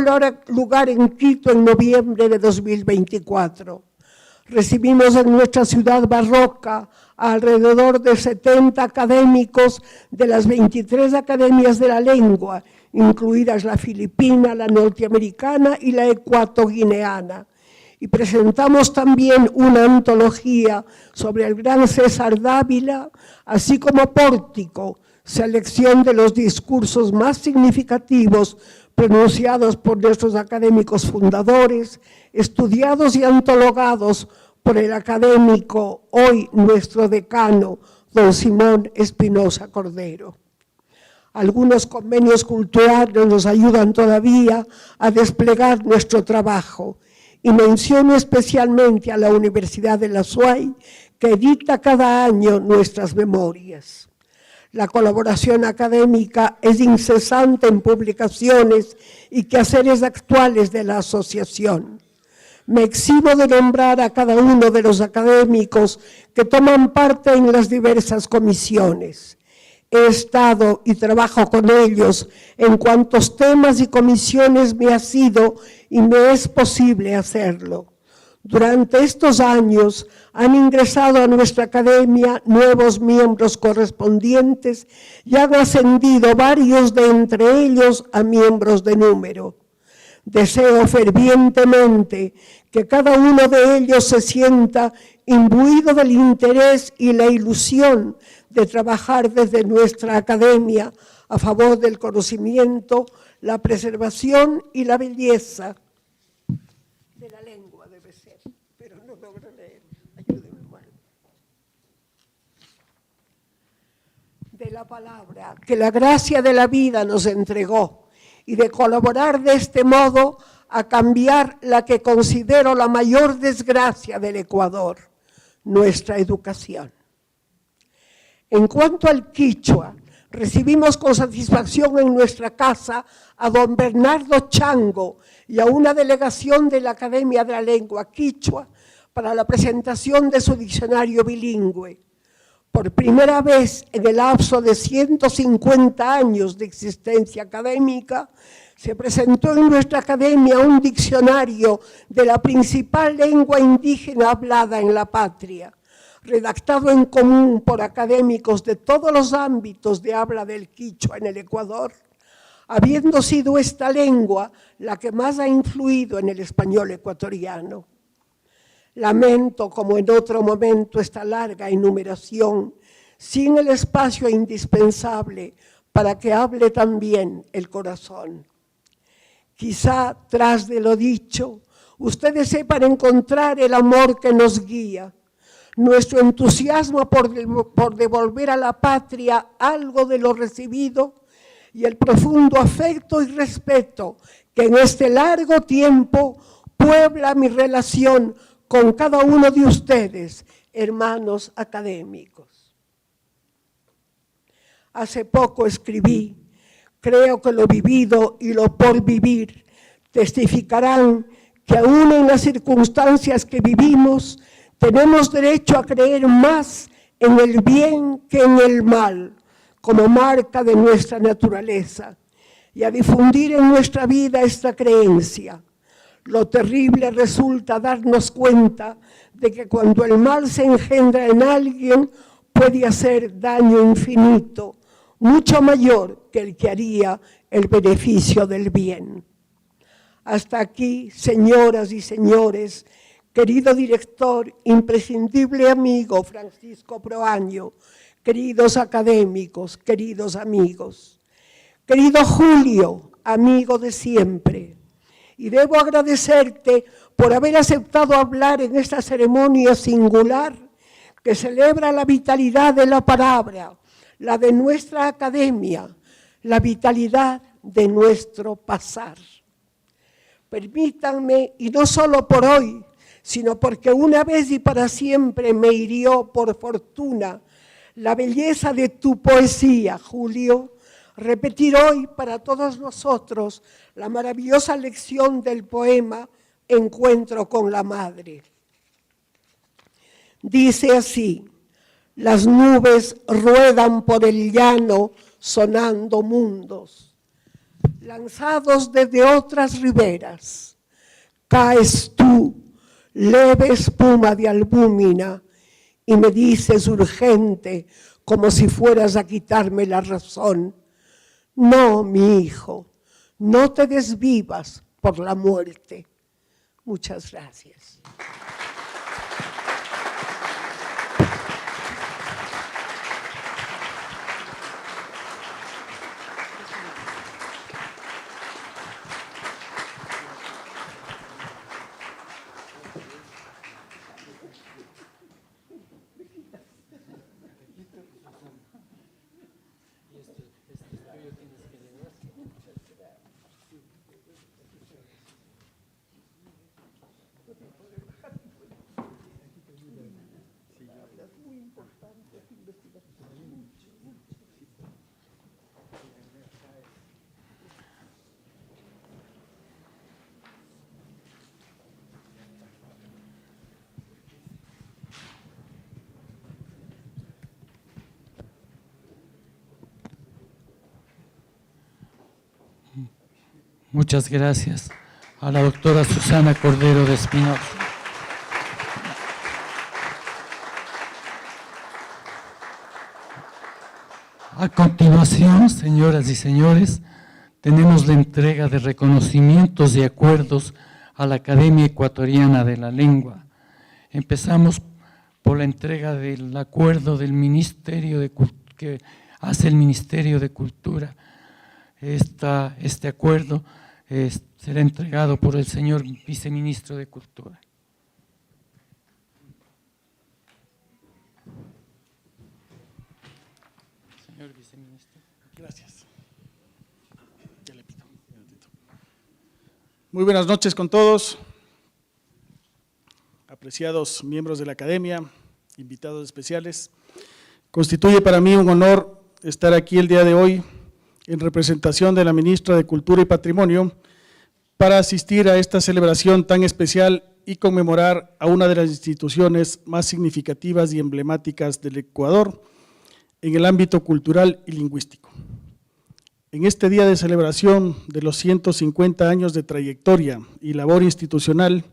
S5: lugar en Quito en noviembre de 2024. Recibimos en nuestra ciudad barroca a alrededor de 70 académicos de las 23 academias de la lengua, incluidas la filipina, la norteamericana y la ecuatoguineana. Y presentamos también una antología sobre el gran César Dávila, así como Pórtico, selección de los discursos más significativos pronunciados por nuestros académicos fundadores, estudiados y antologados por el académico, hoy nuestro decano, don Simón Espinosa Cordero. Algunos convenios culturales nos ayudan todavía a desplegar nuestro trabajo, y menciono especialmente a la Universidad de la SUAY, que edita cada año nuestras memorias. La colaboración académica es incesante en publicaciones y quehaceres actuales de la asociación. Me exhibo de nombrar a cada uno de los académicos que toman parte en las diversas comisiones. He estado y trabajo con ellos en cuantos temas y comisiones me ha sido y me es posible hacerlo. Durante estos años han ingresado a nuestra academia nuevos miembros correspondientes y han ascendido varios de entre ellos a miembros de número. Deseo fervientemente que cada uno de ellos se sienta imbuido del interés y la ilusión de trabajar desde nuestra academia a favor del conocimiento, la preservación y la belleza de la lengua, debe ser, pero no logro leer, ayúdeme, Juan. De la palabra que la gracia de la vida nos entregó y de colaborar de este modo a cambiar la que considero la mayor desgracia del Ecuador, nuestra educación. En cuanto al quichua, recibimos con satisfacción en nuestra casa a don Bernardo Chango y a una delegación de la Academia de la Lengua Quichua para la presentación de su diccionario bilingüe. Por primera vez en el lapso de 150 años de existencia académica, se presentó en nuestra academia un diccionario de la principal lengua indígena hablada en la patria, redactado en común por académicos de todos los ámbitos de habla del quichua en el Ecuador, habiendo sido esta lengua la que más ha influido en el español ecuatoriano. Lamento, como en otro momento, esta larga enumeración, sin el espacio indispensable para que hable también el corazón. Quizá, tras de lo dicho, ustedes sepan encontrar el amor que nos guía, nuestro entusiasmo por devolver a la patria algo de lo recibido y el profundo afecto y respeto que en este largo tiempo puebla mi relación con cada uno de ustedes, hermanos académicos. Hace poco escribí: creo que lo vivido y lo por vivir testificarán que aún en las circunstancias que vivimos tenemos derecho a creer más en el bien que en el mal, como marca de nuestra naturaleza, y a difundir en nuestra vida esta creencia. Lo terrible resulta darnos cuenta de que cuando el mal se engendra en alguien puede hacer daño infinito, mucho mayor que el que haría el beneficio del bien. Hasta aquí, señoras y señores, querido director, imprescindible amigo Francisco Proaño, queridos académicos, queridos amigos, querido Julio, amigo de siempre. Y debo agradecerte por haber aceptado hablar en esta ceremonia singular que celebra la vitalidad de la palabra, la de nuestra academia, la vitalidad de nuestro pasar. Permítanme, y no solo por hoy, sino porque una vez y para siempre me hirió por fortuna la belleza de tu poesía, Julio, repetir hoy para todos nosotros la maravillosa lección del poema Encuentro con la Madre. Dice así: las nubes ruedan por el llano sonando mundos, lanzados desde otras riberas. Caes tú, leve espuma de albúmina, y me dices urgente, como si fueras a quitarme la razón: no, mi hijo, no te desvivas por la muerte. Muchas gracias.
S1: Muchas gracias a la doctora Susana Cordero de Espinosa. A continuación, señoras y señores, tenemos la entrega de reconocimientos y acuerdos a la Academia Ecuatoriana de la Lengua. Empezamos por la entrega del acuerdo del Ministerio que hace el Ministerio de Cultura. Este acuerdo será entregado por el señor Viceministro de Cultura. Señor Viceministro.
S6: Gracias. Ya le pido. Muy buenas noches con todos, apreciados miembros de la Academia, invitados especiales. Constituye para mí un honor estar aquí el día de hoy en representación de la Ministra de Cultura y Patrimonio para asistir a esta celebración tan especial y conmemorar a una de las instituciones más significativas y emblemáticas del Ecuador, en el ámbito cultural y lingüístico. En este día de celebración de los 150 años de trayectoria y labor institucional,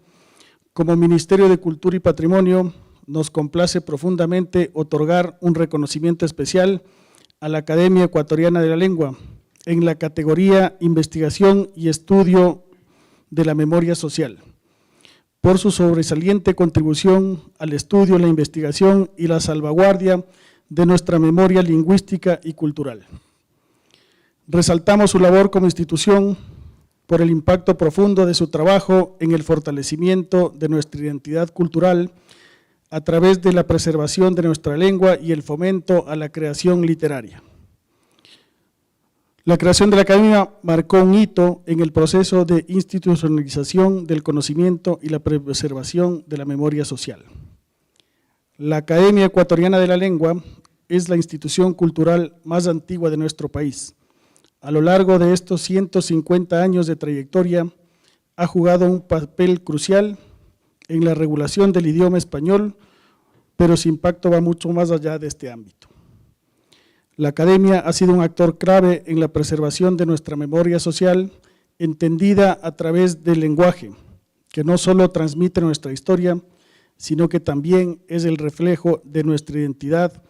S6: como Ministerio de Cultura y Patrimonio, nos complace profundamente otorgar un reconocimiento especial a la Academia Ecuatoriana de la Lengua en la categoría Investigación y Estudio de la Memoria Social, por su sobresaliente contribución al estudio, la investigación y la salvaguardia de nuestra memoria lingüística y cultural. Resaltamos su labor como institución por el impacto profundo de su trabajo en el fortalecimiento de nuestra identidad cultural a través de la preservación de nuestra lengua y el fomento a la creación literaria. La creación de la Academia marcó un hito en el proceso de institucionalización del conocimiento y la preservación de la memoria social. La Academia Ecuatoriana de la Lengua es la institución cultural más antigua de nuestro país. A lo largo de estos 150 años de trayectoria, ha jugado un papel crucial en la regulación del idioma español, pero su impacto va mucho más allá de este ámbito. La Academia ha sido un actor clave en la preservación de nuestra memoria social, entendida a través del lenguaje, que no solo transmite nuestra historia, sino que también es el reflejo de nuestra identidad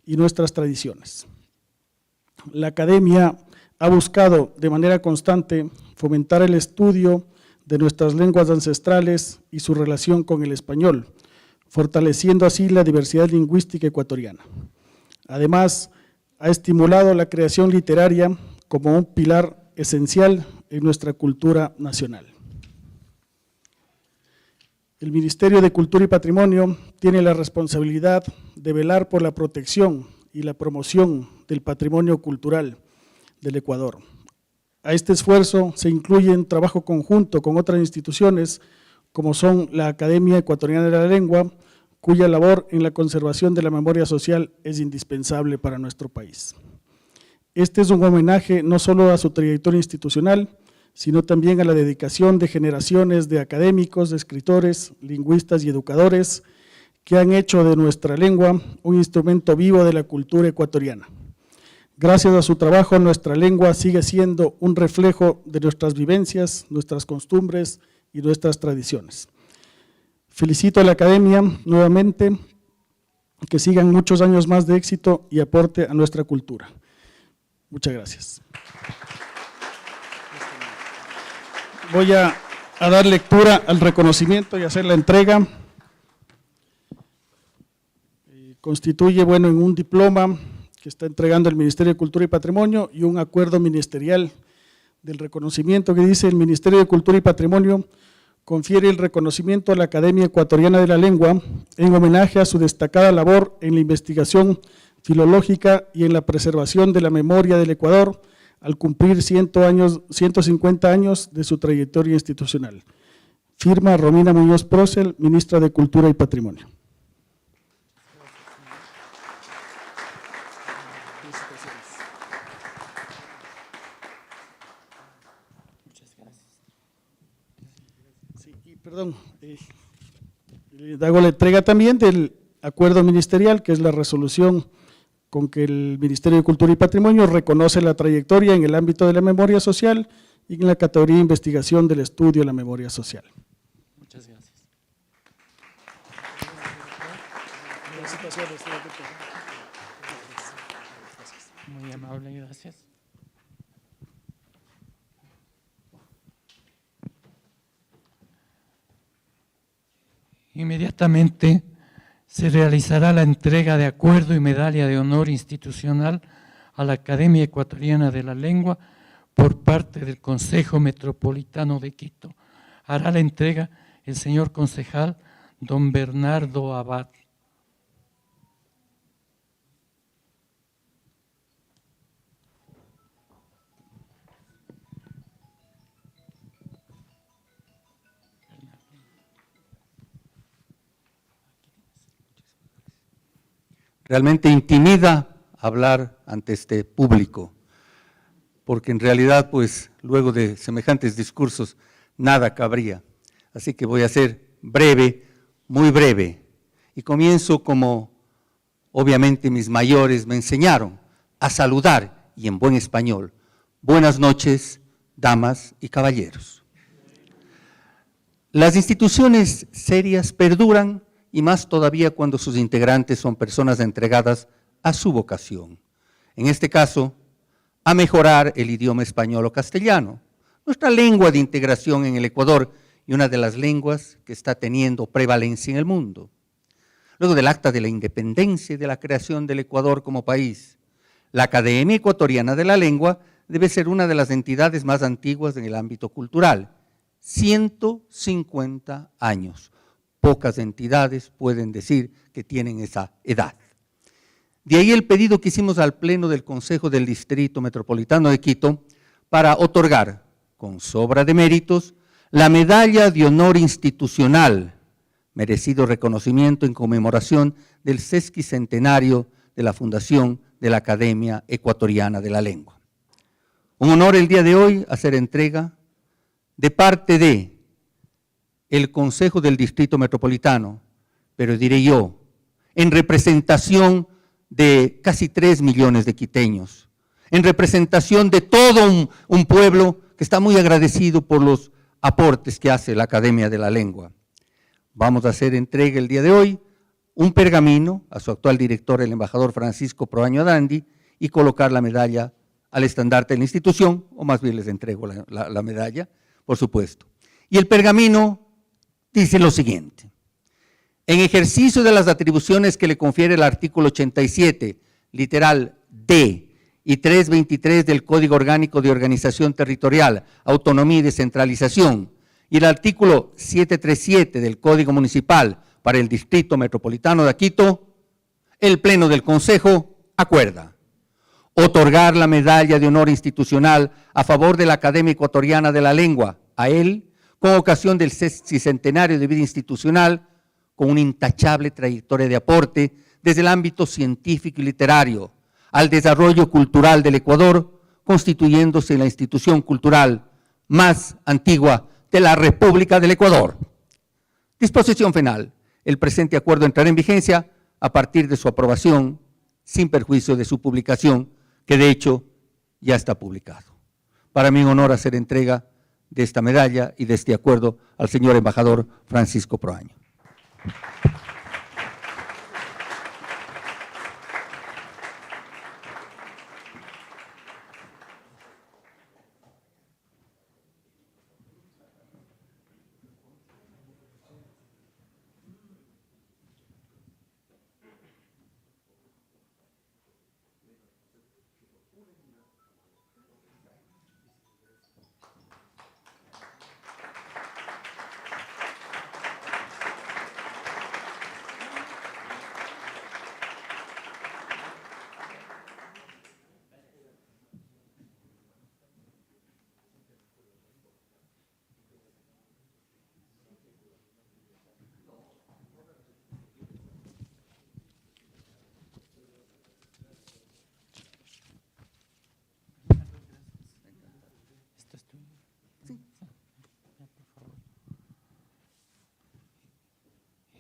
S6: y nuestras tradiciones. La Academia ha buscado de manera constante fomentar el estudio de nuestras lenguas ancestrales y su relación con el español, fortaleciendo así la diversidad lingüística ecuatoriana. Además, ha estimulado la creación literaria como un pilar esencial en nuestra cultura nacional. El Ministerio de Cultura y Patrimonio tiene la responsabilidad de velar por la protección y la promoción del patrimonio cultural del Ecuador. A este esfuerzo se incluye un trabajo conjunto con otras instituciones como son la Academia Ecuatoriana de la Lengua, cuya labor en la conservación de la memoria social es indispensable para nuestro país. Este es un homenaje no solo a su trayectoria institucional, sino también a la dedicación de generaciones de académicos, de escritores, lingüistas y educadores que han hecho de nuestra lengua un instrumento vivo de la cultura ecuatoriana. Gracias a su trabajo, nuestra lengua sigue siendo un reflejo de nuestras vivencias, nuestras costumbres y nuestras tradiciones. Felicito a la Academia nuevamente, que sigan muchos años más de éxito y aporte a nuestra cultura. Muchas gracias. Voy a dar lectura al reconocimiento y hacer la entrega. Constituye, en un diploma que está entregando el Ministerio de Cultura y Patrimonio y un acuerdo ministerial del reconocimiento que dice: el Ministerio de Cultura y Patrimonio confiere el reconocimiento a la Academia Ecuatoriana de la Lengua en homenaje a su destacada labor en la investigación filológica y en la preservación de la memoria del Ecuador al cumplir 150 años de su trayectoria institucional. Firma Romina Muñoz Procel, Ministra de Cultura y Patrimonio. Hago la entrega también del acuerdo ministerial, que es la resolución con que el Ministerio de Cultura y Patrimonio reconoce la trayectoria en el ámbito de la memoria social y en la categoría de investigación del estudio de la memoria social.
S1: Muchas gracias. Muy amable, gracias. Inmediatamente se realizará la entrega de acuerdo y medalla de honor institucional a la Academia Ecuatoriana de la Lengua por parte del Consejo Metropolitano de Quito. Hará la entrega el señor concejal don Bernardo Abad.
S7: Realmente intimida hablar ante este público, porque en realidad, pues, luego de semejantes discursos, nada cabría. Así que voy a ser breve, muy breve, y comienzo como obviamente mis mayores me enseñaron a saludar y en buen español. Buenas noches, damas y caballeros. Las instituciones serias perduran y más todavía cuando sus integrantes son personas entregadas a su vocación. En este caso, a mejorar el idioma español o castellano, nuestra lengua de integración en el Ecuador y una de las lenguas que está teniendo prevalencia en el mundo. Luego del acta de la independencia y de la creación del Ecuador como país, la Academia Ecuatoriana de la Lengua debe ser una de las entidades más antiguas en el ámbito cultural. 150 años. Pocas entidades pueden decir que tienen esa edad. De ahí el pedido que hicimos al Pleno del Consejo del Distrito Metropolitano de Quito para otorgar, con sobra de méritos, la Medalla de Honor Institucional, merecido reconocimiento en conmemoración del sesquicentenario de la fundación de la Academia Ecuatoriana de la Lengua. Un honor el día de hoy hacer entrega de parte de el Consejo del Distrito Metropolitano, pero diré yo, en representación de casi 3 millones de quiteños, en representación de todo un pueblo que está muy agradecido por los aportes que hace la Academia de la Lengua. Vamos a hacer entrega el día de hoy un pergamino a su actual director, el embajador Francisco Proaño Adandi, y colocar la medalla al estandarte de la institución, o más bien les entrego la medalla, por supuesto. Y el pergamino dice lo siguiente: en ejercicio de las atribuciones que le confiere el artículo 87, literal D, y 323 del Código Orgánico de Organización Territorial, Autonomía y Descentralización, y el artículo 737 del Código Municipal para el Distrito Metropolitano de Quito, el Pleno del Consejo acuerda otorgar la Medalla de Honor Institucional a favor de la Academia Ecuatoriana de la Lengua, a él, con ocasión del sesquicentenario de vida institucional, con una intachable trayectoria de aporte desde el ámbito científico y literario al desarrollo cultural del Ecuador, constituyéndose en la institución cultural más antigua de la República del Ecuador. Disposición final. El presente acuerdo entrará en vigencia a partir de su aprobación, sin perjuicio de su publicación, que de hecho ya está publicado. Para mí un honor hacer entrega de esta medalla y de este acuerdo al señor embajador Francisco Proaño.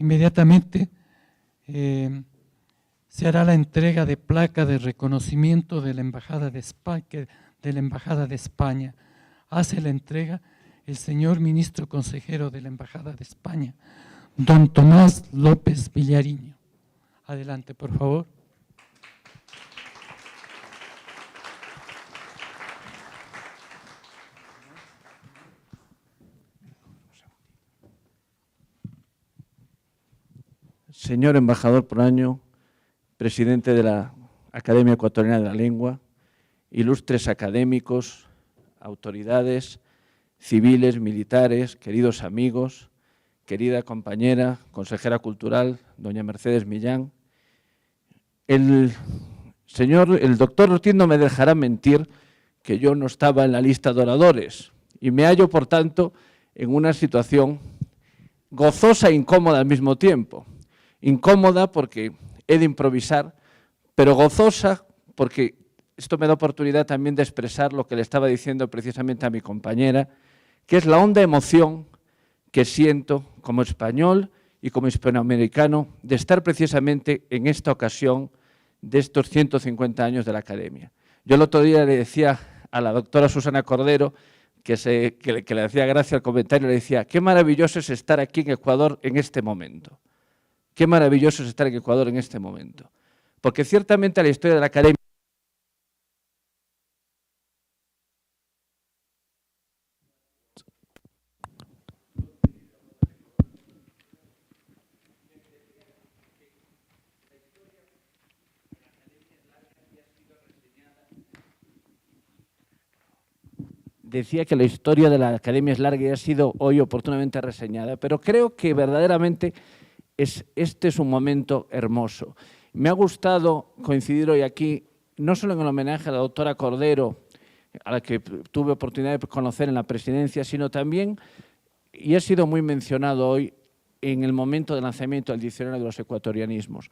S1: Inmediatamente se hará la entrega de placa de reconocimiento de la Embajada de España. Hace la entrega el señor ministro consejero de la Embajada de España, don Tomás López Villariño. Adelante, por favor.
S8: Señor embajador Proaño, presidente de la Academia Ecuatoriana de la Lengua, ilustres académicos, autoridades, civiles, militares, queridos amigos, querida compañera, consejera cultural, doña Mercedes Millán. El doctor Ortiz no me dejará mentir que yo no estaba en la lista de oradores y me hallo, por tanto, en una situación gozosa e incómoda al mismo tiempo. Incómoda porque he de improvisar, pero gozosa porque esto me da oportunidad también de expresar lo que le estaba diciendo precisamente a mi compañera, que es la honda emoción que siento como español y como hispanoamericano de estar precisamente en esta ocasión de estos 150 años de la Academia. Yo el otro día le decía a la doctora Susana Cordero, que le hacía gracia al comentario, le decía, qué maravilloso es estar aquí en Ecuador en este momento. Qué maravilloso es estar en Ecuador en este momento. Porque ciertamente la historia de la Academia decía que la historia de la Academia es larga y ha sido hoy oportunamente reseñada, pero creo que verdaderamente este es un momento hermoso. Me ha gustado coincidir hoy aquí, no solo en el homenaje a la doctora Cordero, a la que tuve oportunidad de conocer en la presidencia, sino también, y ha sido muy mencionado hoy, en el momento del lanzamiento del diccionario de los ecuatorianismos.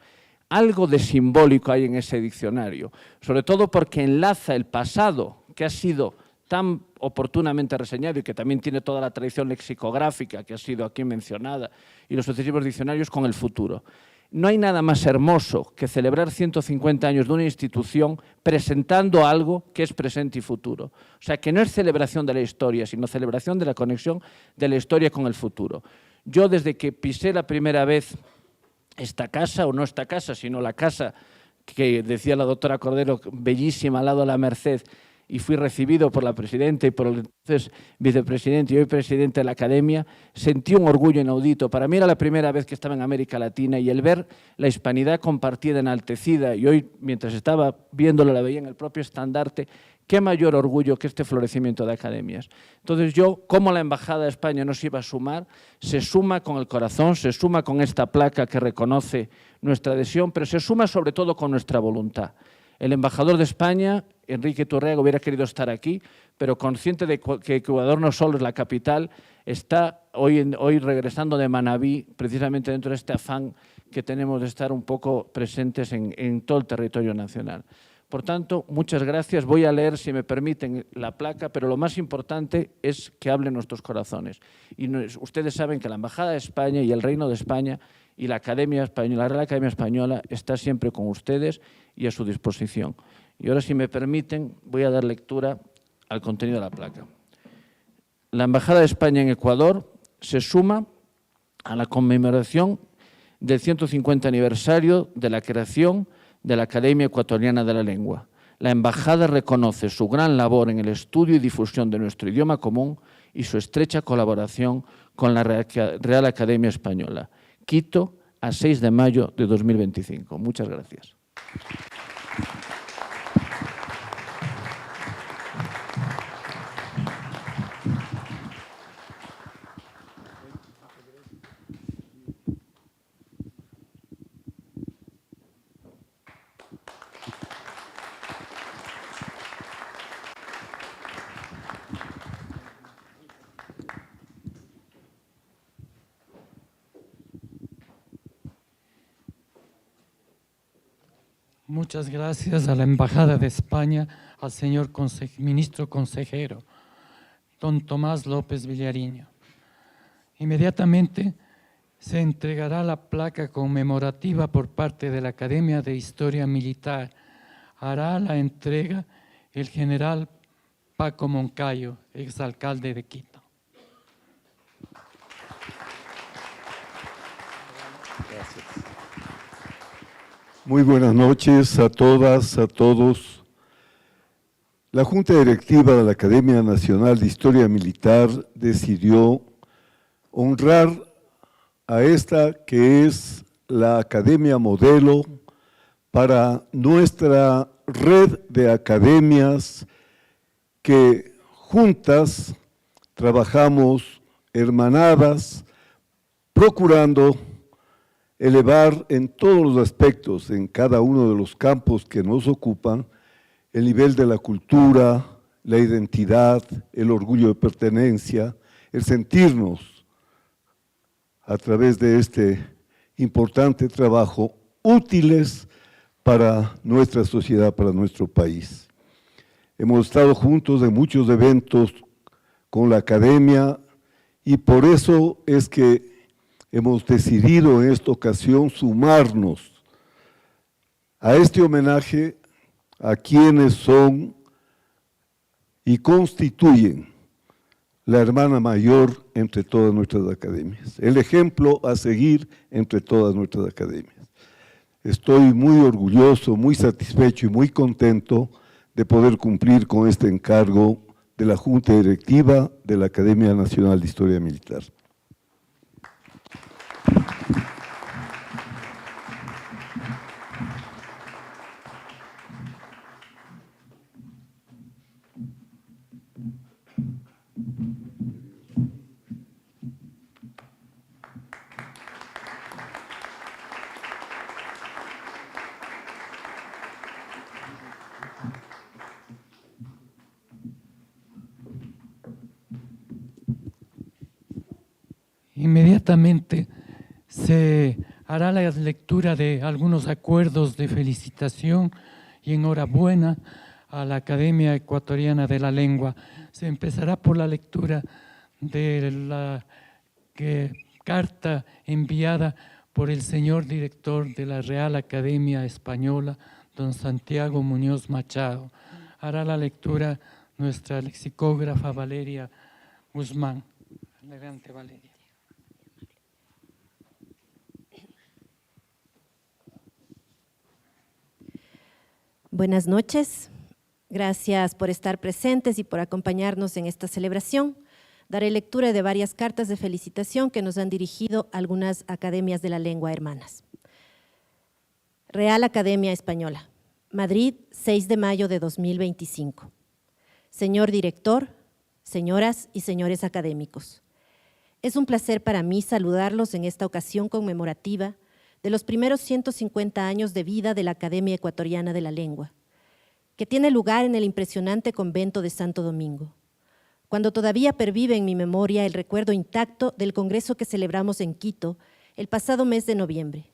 S8: Algo de simbólico hay en ese diccionario, sobre todo porque enlaza el pasado, que ha sido tan oportunamente reseñado y que también tiene toda la tradición lexicográfica que ha sido aquí mencionada y los sucesivos diccionarios con el futuro. No hay nada más hermoso que celebrar 150 años de una institución presentando algo que es presente y futuro. O sea, que no es celebración de la historia, sino celebración de la conexión de la historia con el futuro. Yo desde que pisé la primera vez esta casa, o no esta casa, sino la casa que decía la doctora Cordero, bellísima, al lado de la Merced, y fui recibido por la presidenta y por el entonces vicepresidente y hoy presidente de la Academia, sentí un orgullo inaudito. Para mí era la primera vez que estaba en América Latina y el ver la hispanidad compartida, enaltecida, y hoy, mientras estaba viéndolo, la veía en el propio estandarte, qué mayor orgullo que este florecimiento de academias. Entonces yo, como la Embajada de España nos iba a sumar, se suma con el corazón, se suma con esta placa que reconoce nuestra adhesión, pero se suma sobre todo con nuestra voluntad. El embajador de España, Enrique Turrega, hubiera querido estar aquí, pero consciente de que Ecuador no solo es la capital, está hoy regresando de Manabí, precisamente dentro de este afán que tenemos de estar un poco presentes en todo el territorio nacional. Por tanto, muchas gracias. Voy a leer, si me permiten, la placa, pero lo más importante es que hablen nuestros corazones. Y ustedes saben que la Embajada de España y el Reino de España y la Academia Española, la Real Academia Española está siempre con ustedes y a su disposición. Y ahora, si me permiten, voy a dar lectura al contenido de la placa. La Embajada de España en Ecuador se suma a la conmemoración del 150 aniversario de la creación de la Academia Ecuatoriana de la Lengua. La Embajada reconoce su gran labor en el estudio y difusión de nuestro idioma común y su estrecha colaboración con la Real Academia Española. Quito, a 6 de mayo de 2025. Muchas gracias.
S1: Muchas gracias a la Embajada de España, al señor ministro consejero, don Tomás López Villariño. Inmediatamente se entregará la placa conmemorativa por parte de la Academia de Historia Militar. Hará la entrega el general Paco Moncayo, exalcalde de Quito.
S9: Gracias. Muy buenas noches a todas, a todos. La Junta Directiva de la Academia Nacional de Historia Militar decidió honrar a esta que es la Academia Modelo para nuestra red de academias que juntas trabajamos hermanadas, procurando elevar en todos los aspectos, en cada uno de los campos que nos ocupan, el nivel de la cultura, la identidad, el orgullo de pertenencia, el sentirnos a través de este importante trabajo útiles para nuestra sociedad, para nuestro país. Hemos estado juntos en muchos eventos con la academia y por eso es que hemos decidido en esta ocasión sumarnos a este homenaje a quienes son y constituyen la hermana mayor entre todas nuestras academias, el ejemplo a seguir entre todas nuestras academias. Estoy muy orgulloso, muy satisfecho y muy contento de poder cumplir con este encargo de la Junta Directiva de la Academia Nacional de Historia Militar.
S1: Inmediatamente se hará la lectura de algunos acuerdos de felicitación y enhorabuena a la Academia Ecuatoriana de la Lengua. Se empezará por la lectura de la carta enviada por el señor director de la Real Academia Española, don Santiago Muñoz Machado. Hará la lectura nuestra lexicógrafa Valeria Guzmán. Adelante, Valeria.
S10: Buenas noches, gracias por estar presentes y por acompañarnos en esta celebración. Daré lectura de varias cartas de felicitación que nos han dirigido algunas academias de la lengua hermanas. Real Academia Española, Madrid, 6 de mayo de 2025. Señor director, señoras y señores académicos, es un placer para mí saludarlos en esta ocasión conmemorativa de los primeros 150 años de vida de la Academia Ecuatoriana de la Lengua, que tiene lugar en el impresionante convento de Santo Domingo, cuando todavía pervive en mi memoria el recuerdo intacto del congreso que celebramos en Quito el pasado mes de noviembre.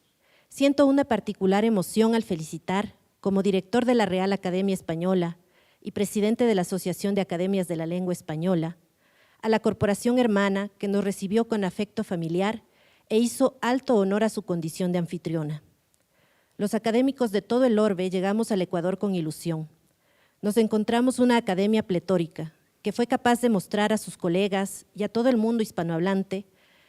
S10: Siento una particular emoción al felicitar, como director de la Real Academia Española y presidente de la Asociación de Academias de la Lengua Española, a la corporación hermana que nos recibió con afecto familiar e hizo alto honor a su condición de anfitriona. Los académicos de todo el orbe llegamos al Ecuador con ilusión. Nos encontramos una academia pletórica que fue capaz de mostrar a sus colegas y a todo el mundo hispanohablante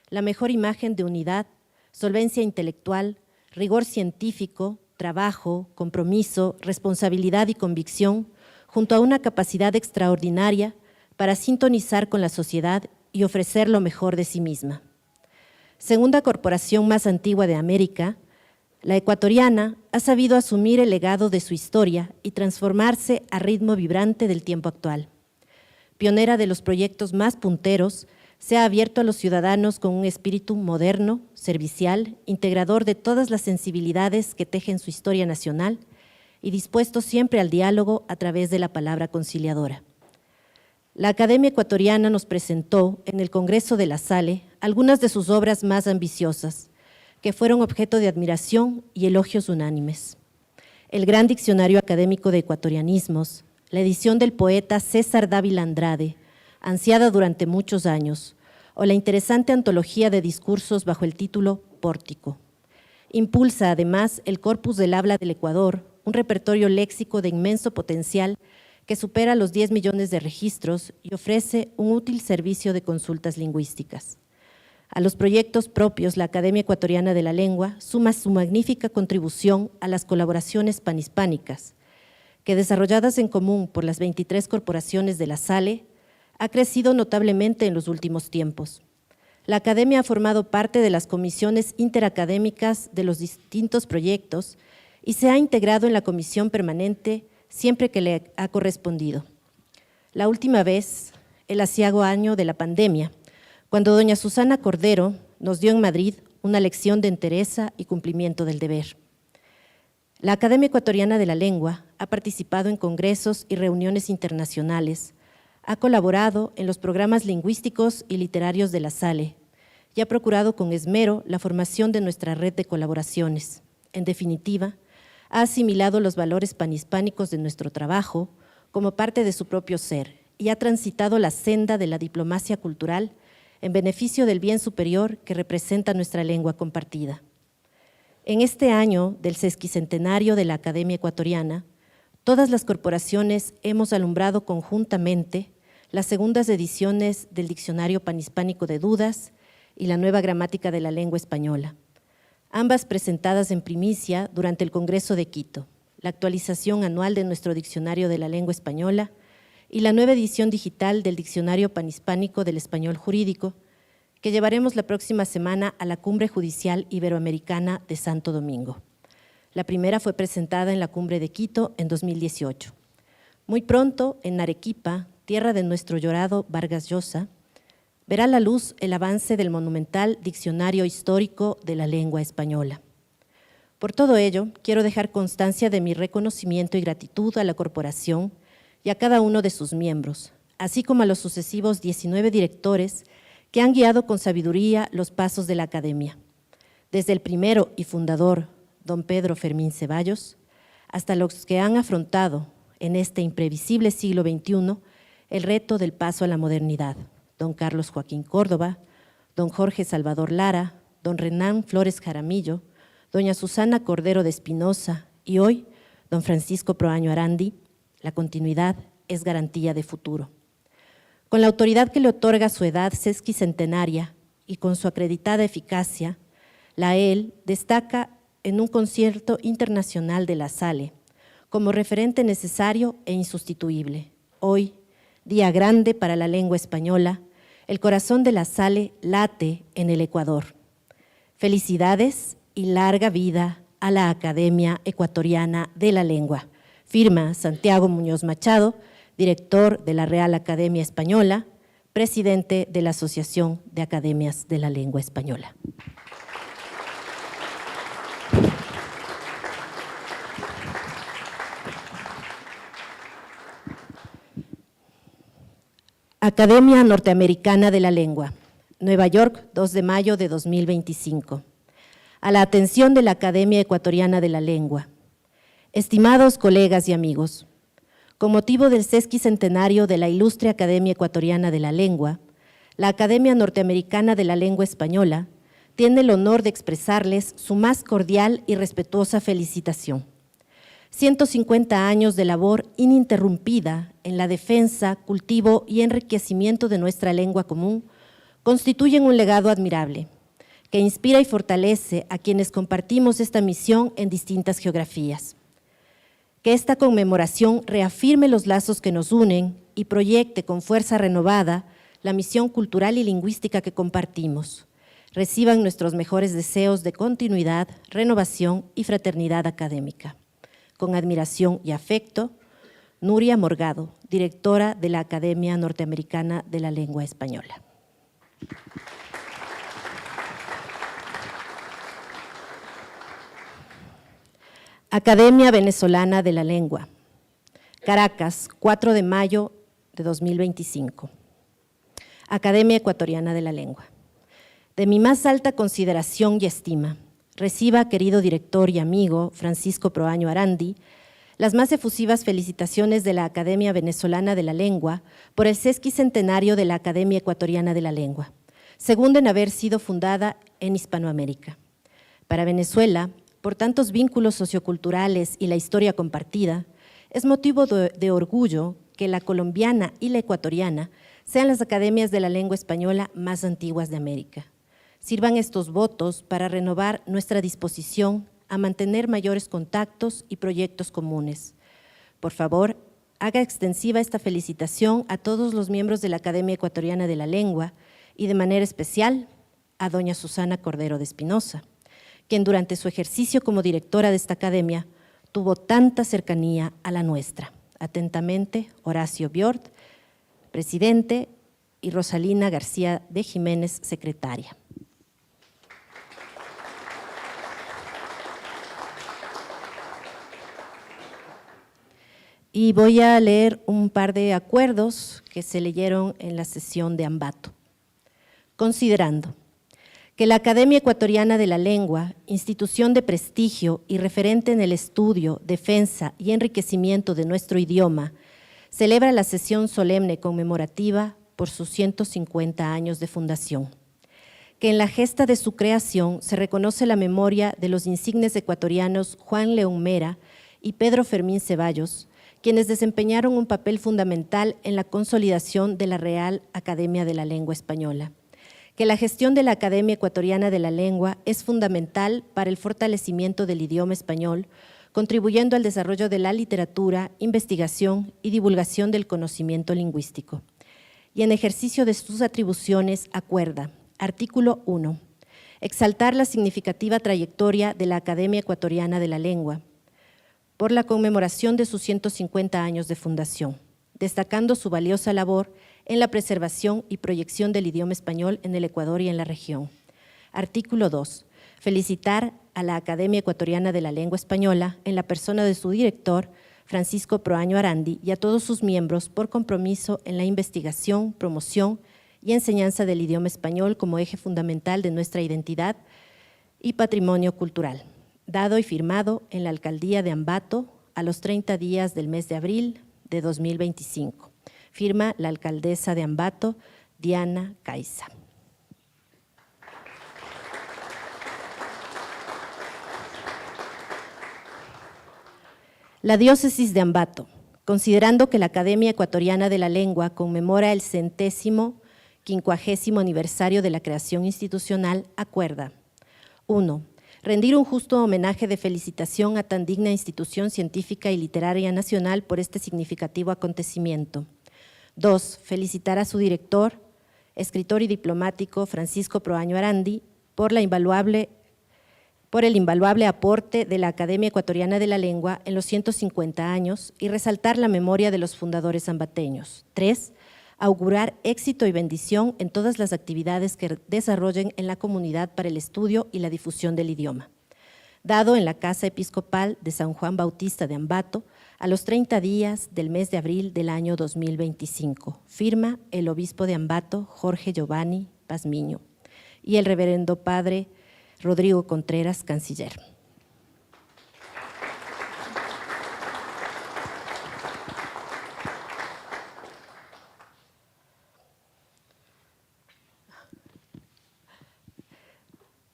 S10: la mejor imagen de unidad, solvencia intelectual, rigor científico, trabajo, compromiso, responsabilidad y convicción, junto a una capacidad extraordinaria para sintonizar con la sociedad y ofrecer lo mejor de sí misma. Segunda corporación más antigua de América, la ecuatoriana ha sabido asumir el legado de su historia y transformarse a ritmo vibrante del tiempo actual. Pionera de los proyectos más punteros, se ha abierto a los ciudadanos con un espíritu moderno, servicial, integrador de todas las sensibilidades que tejen su historia nacional y dispuesto siempre al diálogo a través de la palabra conciliadora. La Academia Ecuatoriana nos presentó en el Congreso de la Sale algunas de sus obras más ambiciosas, que fueron objeto de admiración y elogios unánimes. El Gran Diccionario Académico de Ecuatorianismos, la edición del poeta César Dávila Andrade, ansiada durante muchos años, o la interesante antología de discursos bajo el título Pórtico. Impulsa además el Corpus del Habla del Ecuador, un repertorio léxico de inmenso potencial que supera los 10 millones de registros y ofrece un útil servicio de consultas lingüísticas. A los proyectos propios, la Academia Ecuatoriana de la Lengua suma su magnífica contribución a las colaboraciones panhispánicas, que desarrolladas en común por las 23 corporaciones de la SALE, ha crecido notablemente en los últimos tiempos. La Academia ha formado parte de las comisiones interacadémicas de los distintos proyectos y se ha integrado en la comisión permanente siempre que le ha correspondido. La última vez, el aciago año de la pandemia, cuando doña Susana Cordero nos dio en Madrid una lección de entereza y cumplimiento del deber. La Academia Ecuatoriana de la Lengua ha participado en congresos y reuniones internacionales, ha colaborado en los programas lingüísticos y literarios de la SALE y ha procurado con esmero la formación de nuestra red de colaboraciones. En definitiva, ha asimilado los valores panhispánicos de nuestro trabajo como parte de su propio ser y ha transitado la senda de la diplomacia cultural en beneficio del bien superior que representa nuestra lengua compartida. En este año del sesquicentenario de la Academia Ecuatoriana, todas las corporaciones hemos alumbrado conjuntamente las segundas ediciones del Diccionario Panhispánico de Dudas y la Nueva Gramática de la Lengua Española, ambas presentadas en primicia durante el Congreso de Quito, la actualización anual de nuestro Diccionario de la Lengua Española y la nueva edición digital del Diccionario Panhispánico del Español Jurídico, que llevaremos la próxima semana a la Cumbre Judicial Iberoamericana de Santo Domingo. La primera fue presentada en la Cumbre de Quito en 2018. Muy pronto, en Arequipa, tierra de nuestro llorado Vargas Llosa, verá la luz el avance del monumental Diccionario Histórico de la Lengua Española. Por todo ello, quiero dejar constancia de mi reconocimiento y gratitud a la corporación y a cada uno de sus miembros, así como a los sucesivos 19 directores que han guiado con sabiduría los pasos de la Academia, desde el primero y fundador, don Pedro Fermín Ceballos, hasta los que han afrontado en este imprevisible siglo XXI el reto del paso a la modernidad, don Carlos Joaquín Córdoba, don Jorge Salvador Lara, don Renán Flores Jaramillo, doña Susana Cordero de Espinosa y hoy, don Francisco Proaño Arandi. La continuidad es garantía de futuro. Con la autoridad que le otorga su edad sesquicentenaria y con su acreditada eficacia, la EL destaca en un concierto internacional de la SALE como referente necesario e insustituible. Hoy, día grande para la lengua española, el corazón de la SALE late en el Ecuador. Felicidades y larga vida a la Academia Ecuatoriana de la Lengua. Firma Santiago Muñoz Machado, director de la Real Academia Española, presidente de la Asociación de Academias de la Lengua Española. Academia Norteamericana de la Lengua, Nueva York, 2 de mayo de 2025. A la atención de la Academia Ecuatoriana de la Lengua. Estimados colegas y amigos, con motivo del sesquicentenario de la ilustre Academia Ecuatoriana de la Lengua, la Academia Norteamericana de la Lengua Española tiene el honor de expresarles su más cordial y respetuosa felicitación. 150 años de labor ininterrumpida en la defensa, cultivo y enriquecimiento de nuestra lengua común constituyen un legado admirable que inspira y fortalece a quienes compartimos esta misión en distintas geografías. Que esta conmemoración reafirme los lazos que nos unen y proyecte con fuerza renovada la misión cultural y lingüística que compartimos. Reciban nuestros mejores deseos de continuidad, renovación y fraternidad académica. Con admiración y afecto, Nuria Morgado, directora de la Academia Norteamericana de la Lengua Española. Academia Venezolana de la Lengua, Caracas, 4 de mayo de 2025. Academia Ecuatoriana de la Lengua. De mi más alta consideración y estima, reciba, querido director y amigo Francisco Proaño Arandi, las más efusivas felicitaciones de la Academia Venezolana de la Lengua por el sesquicentenario de la Academia Ecuatoriana de la Lengua, segunda en haber sido fundada en Hispanoamérica. Para Venezuela, por tantos vínculos socioculturales y la historia compartida, es motivo de orgullo que la colombiana y la ecuatoriana sean las academias de la lengua española más antiguas de América. Sirvan estos votos para renovar nuestra disposición a mantener mayores contactos y proyectos comunes. Por favor, haga extensiva esta felicitación a todos los miembros de la Academia Ecuatoriana de la Lengua y de manera especial a doña Susana Cordero de Espinosa, quien durante su ejercicio como directora de esta academia tuvo tanta cercanía a la nuestra. Atentamente, Horacio Biort, presidente, y Rosalina García de Jiménez, secretaria. Y voy a leer un par de acuerdos que se leyeron en la sesión de Ambato. Considerando que la Academia Ecuatoriana de la Lengua, institución de prestigio y referente en el estudio, defensa y enriquecimiento de nuestro idioma, celebra la sesión solemne conmemorativa por sus 150 años de fundación. Que en la gesta de su creación se reconoce la memoria de los insignes ecuatorianos Juan León Mera y Pedro Fermín Ceballos, quienes desempeñaron un papel fundamental en la consolidación de la Real Academia de la Lengua Española. Que la gestión de la Academia Ecuatoriana de la Lengua es fundamental para el fortalecimiento del idioma español, contribuyendo al desarrollo de la literatura, investigación y divulgación del conocimiento lingüístico. Y en ejercicio de sus atribuciones acuerda, artículo 1, exaltar la significativa trayectoria de la Academia Ecuatoriana de la Lengua por la conmemoración de sus 150 años de fundación, destacando su valiosa labor en la preservación y proyección del idioma español en el Ecuador y en la región. Artículo 2. Felicitar a la Academia Ecuatoriana de la Lengua Española en la persona de su director, Francisco Proaño Arandi, y a todos sus miembros por compromiso en la investigación, promoción y enseñanza del idioma español como eje fundamental de nuestra identidad y patrimonio cultural. Dado y firmado en la Alcaldía de Ambato a los 30 días del mes de abril de 2025. Firma la alcaldesa de Ambato, Diana Caiza. La diócesis de Ambato, considerando que la Academia Ecuatoriana de la Lengua conmemora el 150º aniversario de la creación institucional, acuerda: 1. Rendir un justo homenaje de felicitación a tan digna institución científica y literaria nacional por este significativo acontecimiento. 2. Felicitar a su director, escritor y diplomático Francisco Proaño Arandi por el invaluable aporte de la Academia Ecuatoriana de la Lengua en los 150 años y resaltar la memoria de los fundadores ambateños. 3. Augurar éxito y bendición en todas las actividades que desarrollen en la comunidad para el estudio y la difusión del idioma. Dado en la Casa Episcopal de San Juan Bautista de Ambato, a los 30 días del mes de abril del año 2025. Firma el obispo de Ambato, Jorge Giovanni Pazmiño, y el reverendo padre Rodrigo Contreras, canciller.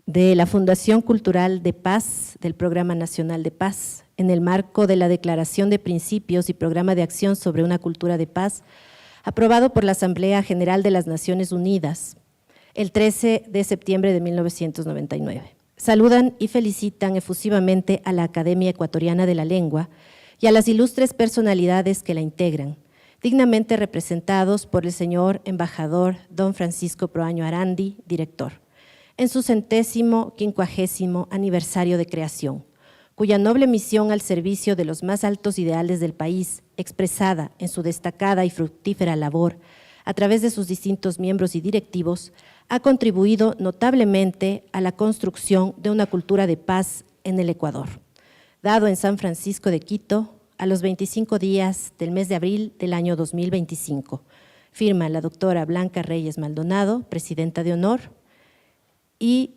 S10: De la Fundación Cultural de Paz, del Programa Nacional de Paz, en el marco de la Declaración de Principios y Programa de Acción sobre una Cultura de Paz, aprobado por la Asamblea General de las Naciones Unidas, el 13 de septiembre de 1999. Saludan y felicitan efusivamente a la Academia Ecuatoriana de la Lengua y a las ilustres personalidades que la integran, dignamente representados por el señor embajador don Francisco Proaño Arandi, director, en su 150º aniversario de creación, cuya noble misión al servicio de los más altos ideales del país, expresada en su destacada y fructífera labor a través de sus distintos miembros y directivos, ha contribuido notablemente a la construcción de una cultura de paz en el Ecuador. Dado en San Francisco de Quito, a los 25 días del mes de abril del año 2025. Firma la doctora Blanca Reyes Maldonado, presidenta de honor, y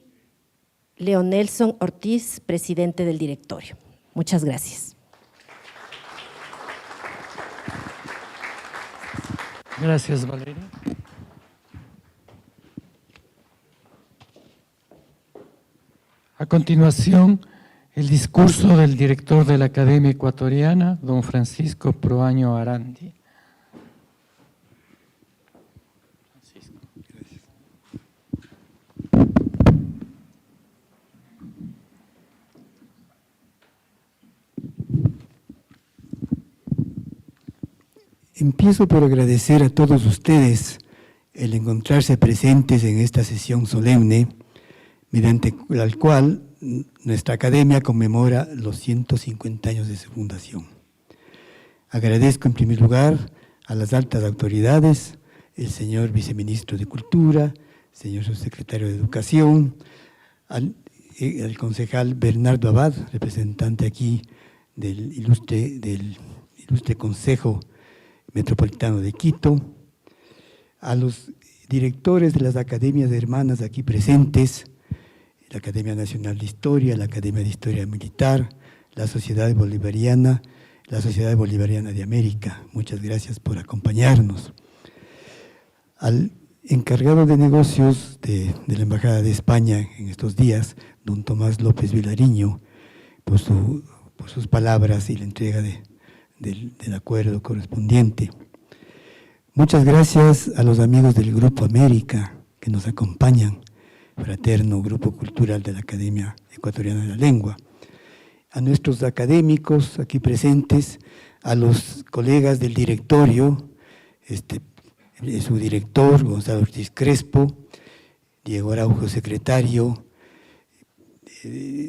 S10: Leonelson Ortiz, presidente del directorio. Muchas gracias.
S1: Gracias, Valeria. A continuación, el discurso del director de la Academia Ecuatoriana, don Francisco Proaño Arandi.
S4: Empiezo por agradecer a todos ustedes el encontrarse presentes en esta sesión solemne, mediante la cual nuestra academia conmemora los 150 años de su fundación. Agradezco en primer lugar a las altas autoridades, el señor viceministro de Cultura, señor subsecretario de Educación, al concejal Bernardo Abad, representante aquí del ilustre Consejo Metropolitano de Quito, a los directores de las academias hermanas aquí presentes, la Academia Nacional de Historia, la Academia de Historia Militar, la Sociedad Bolivariana de América. Muchas gracias por acompañarnos. al encargado de negocios de la Embajada de España en estos días, don Tomás López Vilariño, por sus palabras y la entrega del acuerdo correspondiente. Muchas gracias a los amigos del Grupo América que nos acompañan, fraterno Grupo Cultural de la Academia Ecuatoriana de la Lengua, a nuestros académicos aquí presentes, a los colegas del directorio, su director, Gonzalo Ortiz Crespo, Diego Araujo, secretario,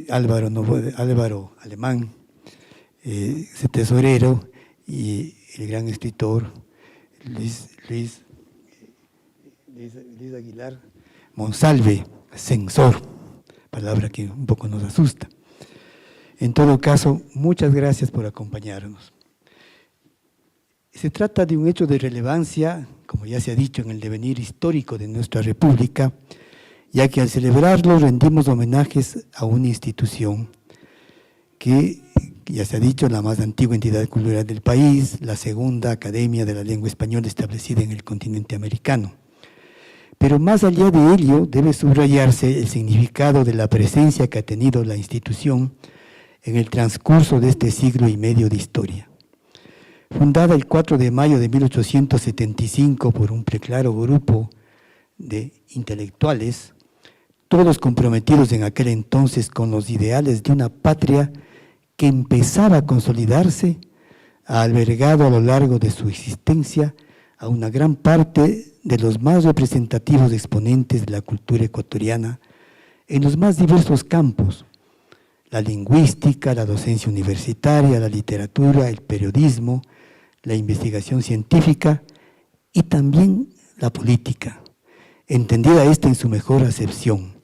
S4: Álvaro Alemán, tesorero, y el gran escritor Luis Aguilar Monsalve, censor, palabra que un poco nos asusta. En todo caso, muchas gracias por acompañarnos. Se trata de un hecho de relevancia, como ya se ha dicho, en el devenir histórico de nuestra República, ya que al celebrarlo rendimos homenajes a una institución que, ya se ha dicho, la más antigua entidad cultural del país, la segunda Academia de la Lengua Española establecida en el continente americano. Pero más allá de ello, debe subrayarse el significado de la presencia que ha tenido la institución en el transcurso de este siglo y medio de historia. Fundada el 4 de mayo de 1875 por un preclaro grupo de intelectuales, todos comprometidos en aquel entonces con los ideales de una patria que empezaba a consolidarse, ha albergado a lo largo de su existencia a una gran parte de los más representativos exponentes de la cultura ecuatoriana en los más diversos campos: la lingüística, la docencia universitaria, la literatura, el periodismo, la investigación científica y también la política, entendida esta en su mejor acepción: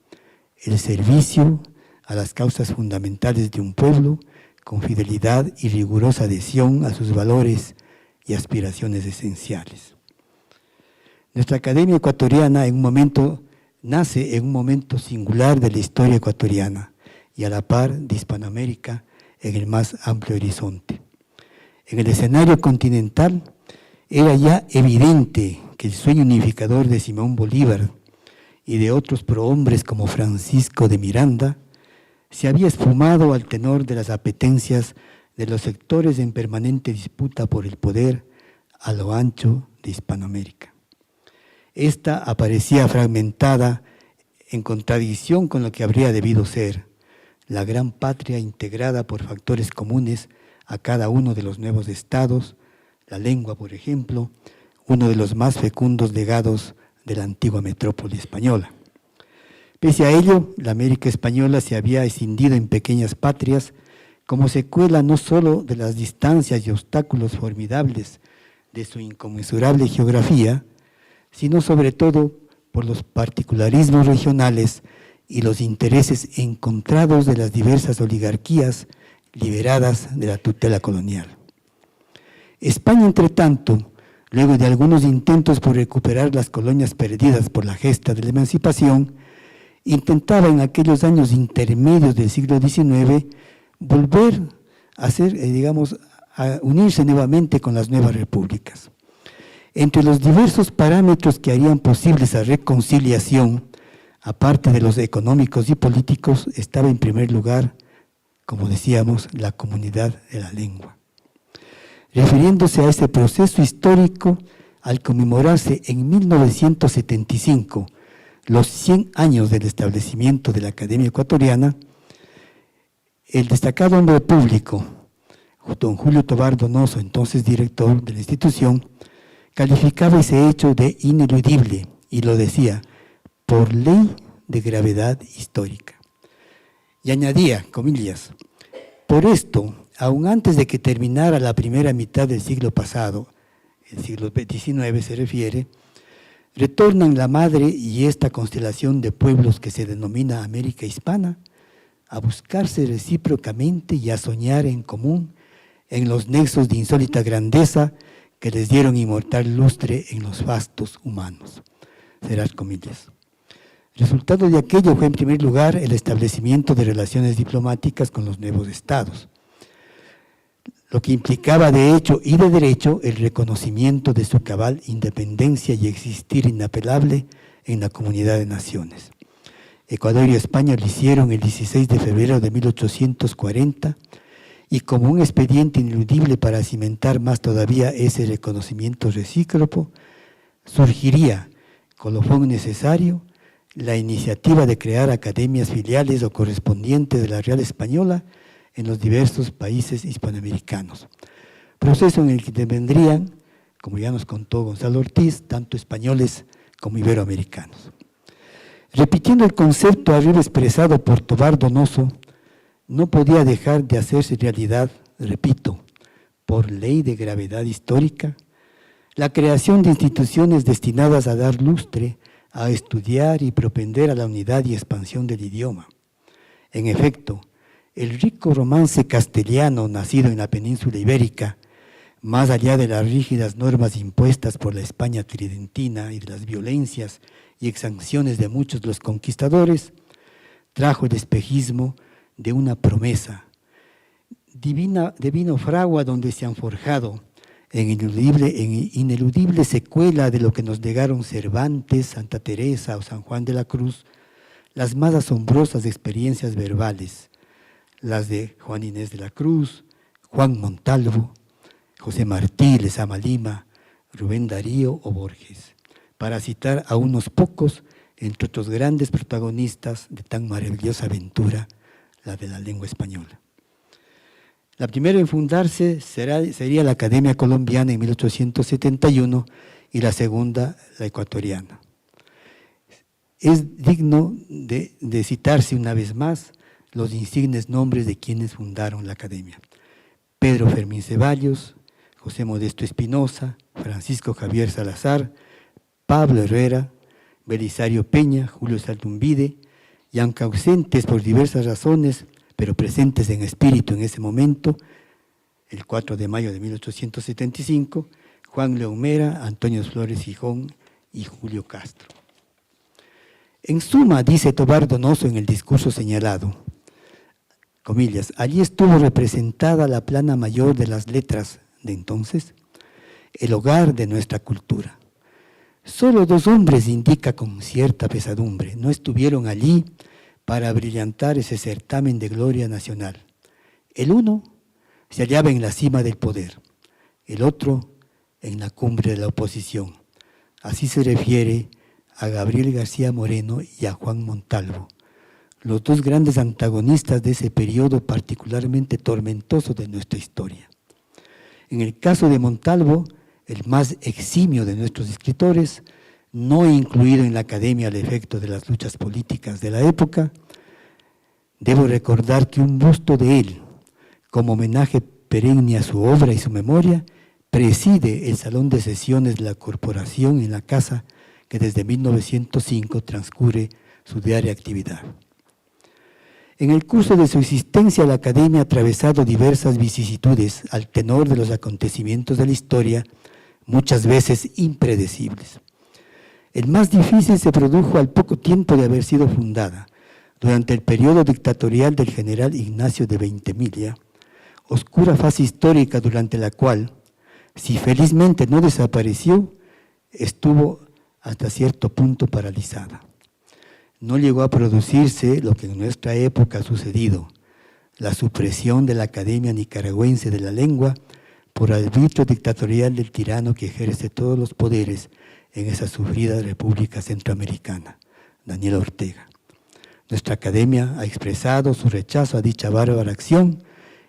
S4: el servicio a las causas fundamentales de un pueblo con fidelidad y rigurosa adhesión a sus valores y aspiraciones esenciales. Nuestra Academia Ecuatoriana nace en un momento singular de la historia ecuatoriana y a la par de Hispanoamérica en el más amplio horizonte. En el escenario continental era ya evidente que el sueño unificador de Simón Bolívar y de otros prohombres como Francisco de Miranda se había esfumado al tenor de las apetencias de los sectores en permanente disputa por el poder a lo ancho de Hispanoamérica. Esta aparecía fragmentada en contradicción con lo que habría debido ser la gran patria integrada por factores comunes a cada uno de los nuevos estados, la lengua, por ejemplo, uno de los más fecundos legados de la antigua metrópoli española. Pese a ello, la América española se había escindido en pequeñas patrias como secuela no solo de las distancias y obstáculos formidables de su inconmensurable geografía, sino sobre todo por los particularismos regionales y los intereses encontrados de las diversas oligarquías liberadas de la tutela colonial. España, entre tanto, luego de algunos intentos por recuperar las colonias perdidas por la gesta de la emancipación, intentaba en aquellos años intermedios del siglo XIX volver a a unirse nuevamente con las nuevas repúblicas. Entre los diversos parámetros que harían posible esa reconciliación, aparte de los económicos y políticos, estaba en primer lugar, como decíamos, la comunidad de la lengua. Refiriéndose a ese proceso histórico, al conmemorarse en 1975 los 100 años del establecimiento de la Academia Ecuatoriana, el destacado hombre público, don Julio Tobar Donoso, entonces director de la institución, calificaba ese hecho de ineludible y lo decía, por ley de gravedad histórica. Y añadía, comillas, por esto, aun antes de que terminara la primera mitad del siglo pasado, el siglo XIX se refiere, retornan la madre y esta constelación de pueblos que se denomina América Hispana a buscarse recíprocamente y a soñar en común en los nexos de insólita grandeza que les dieron inmortal lustre en los fastos humanos. Cerrar comillas. Resultado de aquello fue en primer lugar el establecimiento de relaciones diplomáticas con los nuevos estados. lo que implicaba de hecho y de derecho el reconocimiento de su cabal independencia y existir inapelable en la comunidad de naciones. Ecuador y España lo hicieron el 16 de febrero de 1840 y como un expediente ineludible para cimentar más todavía ese reconocimiento recíproco, surgiría, colofón necesario, la iniciativa de crear academias filiales o correspondientes de la Real Española en los diversos países hispanoamericanos. Proceso en el que intervendrían, como ya nos contó Gonzalo Ortiz, tanto españoles como iberoamericanos. Repitiendo el concepto arriba expresado por Tobar Donoso, no podía dejar de hacerse realidad, repito, por ley de gravedad histórica, la creación de instituciones destinadas a dar lustre, a estudiar y propender a la unidad y expansión del idioma. En efecto, el rico romance castellano nacido en la península ibérica, más allá de las rígidas normas impuestas por la España tridentina y de las violencias y exacciones de muchos de los conquistadores, trajo el espejismo de una promesa divina, divino fragua donde se han forjado en ineludible secuela de lo que nos legaron Cervantes, Santa Teresa o San Juan de la Cruz, las más asombrosas experiencias verbales, las de Juan Inés de la Cruz, Juan Montalvo, José Martí, Lezama Lima, Rubén Darío o Borges, para citar a unos pocos entre otros grandes protagonistas de tan maravillosa aventura, la de la lengua española. La primera en fundarse sería la Academia Colombiana en 1871 y la segunda la ecuatoriana. Es digno de citarse una vez más los insignes nombres de quienes fundaron la Academia: Pedro Fermín Ceballos, José Modesto Espinosa, Francisco Javier Salazar, Pablo Herrera, Belisario Peña, Julio Saldumbide, y aunque ausentes por diversas razones, pero presentes en espíritu en ese momento, el 4 de mayo de 1875, Juan León Mera, Antonio Flores Gijón y Julio Castro. En suma, dice Tobar Donoso en el discurso señalado, comillas, allí estuvo representada la plana mayor de las letras de entonces, el hogar de nuestra cultura. Solo 2 hombres, indica con cierta pesadumbre, no estuvieron allí para brillantar ese certamen de gloria nacional. El uno se hallaba en la cima del poder, el otro en la cumbre de la oposición. Así se refiere a Gabriel García Moreno y a Juan Montalvo, los 2 grandes antagonistas de ese periodo particularmente tormentoso de nuestra historia. En el caso de Montalvo, el más eximio de nuestros escritores, no incluido en la Academia al efecto de las luchas políticas de la época, debo recordar que un busto de él, como homenaje perenne a su obra y su memoria, preside el salón de sesiones de la corporación en la casa que desde 1905 transcurre su diaria actividad. En el curso de su existencia, la Academia ha atravesado diversas vicisitudes al tenor de los acontecimientos de la historia, muchas veces impredecibles. El más difícil se produjo al poco tiempo de haber sido fundada, durante el periodo dictatorial del general Ignacio de Veintemilla, oscura fase histórica durante la cual, si felizmente no desapareció, estuvo hasta cierto punto paralizada. No llegó a producirse lo que en nuestra época ha sucedido, la supresión de la Academia Nicaragüense de la Lengua por arbitrio dictatorial del tirano que ejerce todos los poderes en esa sufrida república centroamericana, Daniel Ortega. Nuestra Academia ha expresado su rechazo a dicha bárbara acción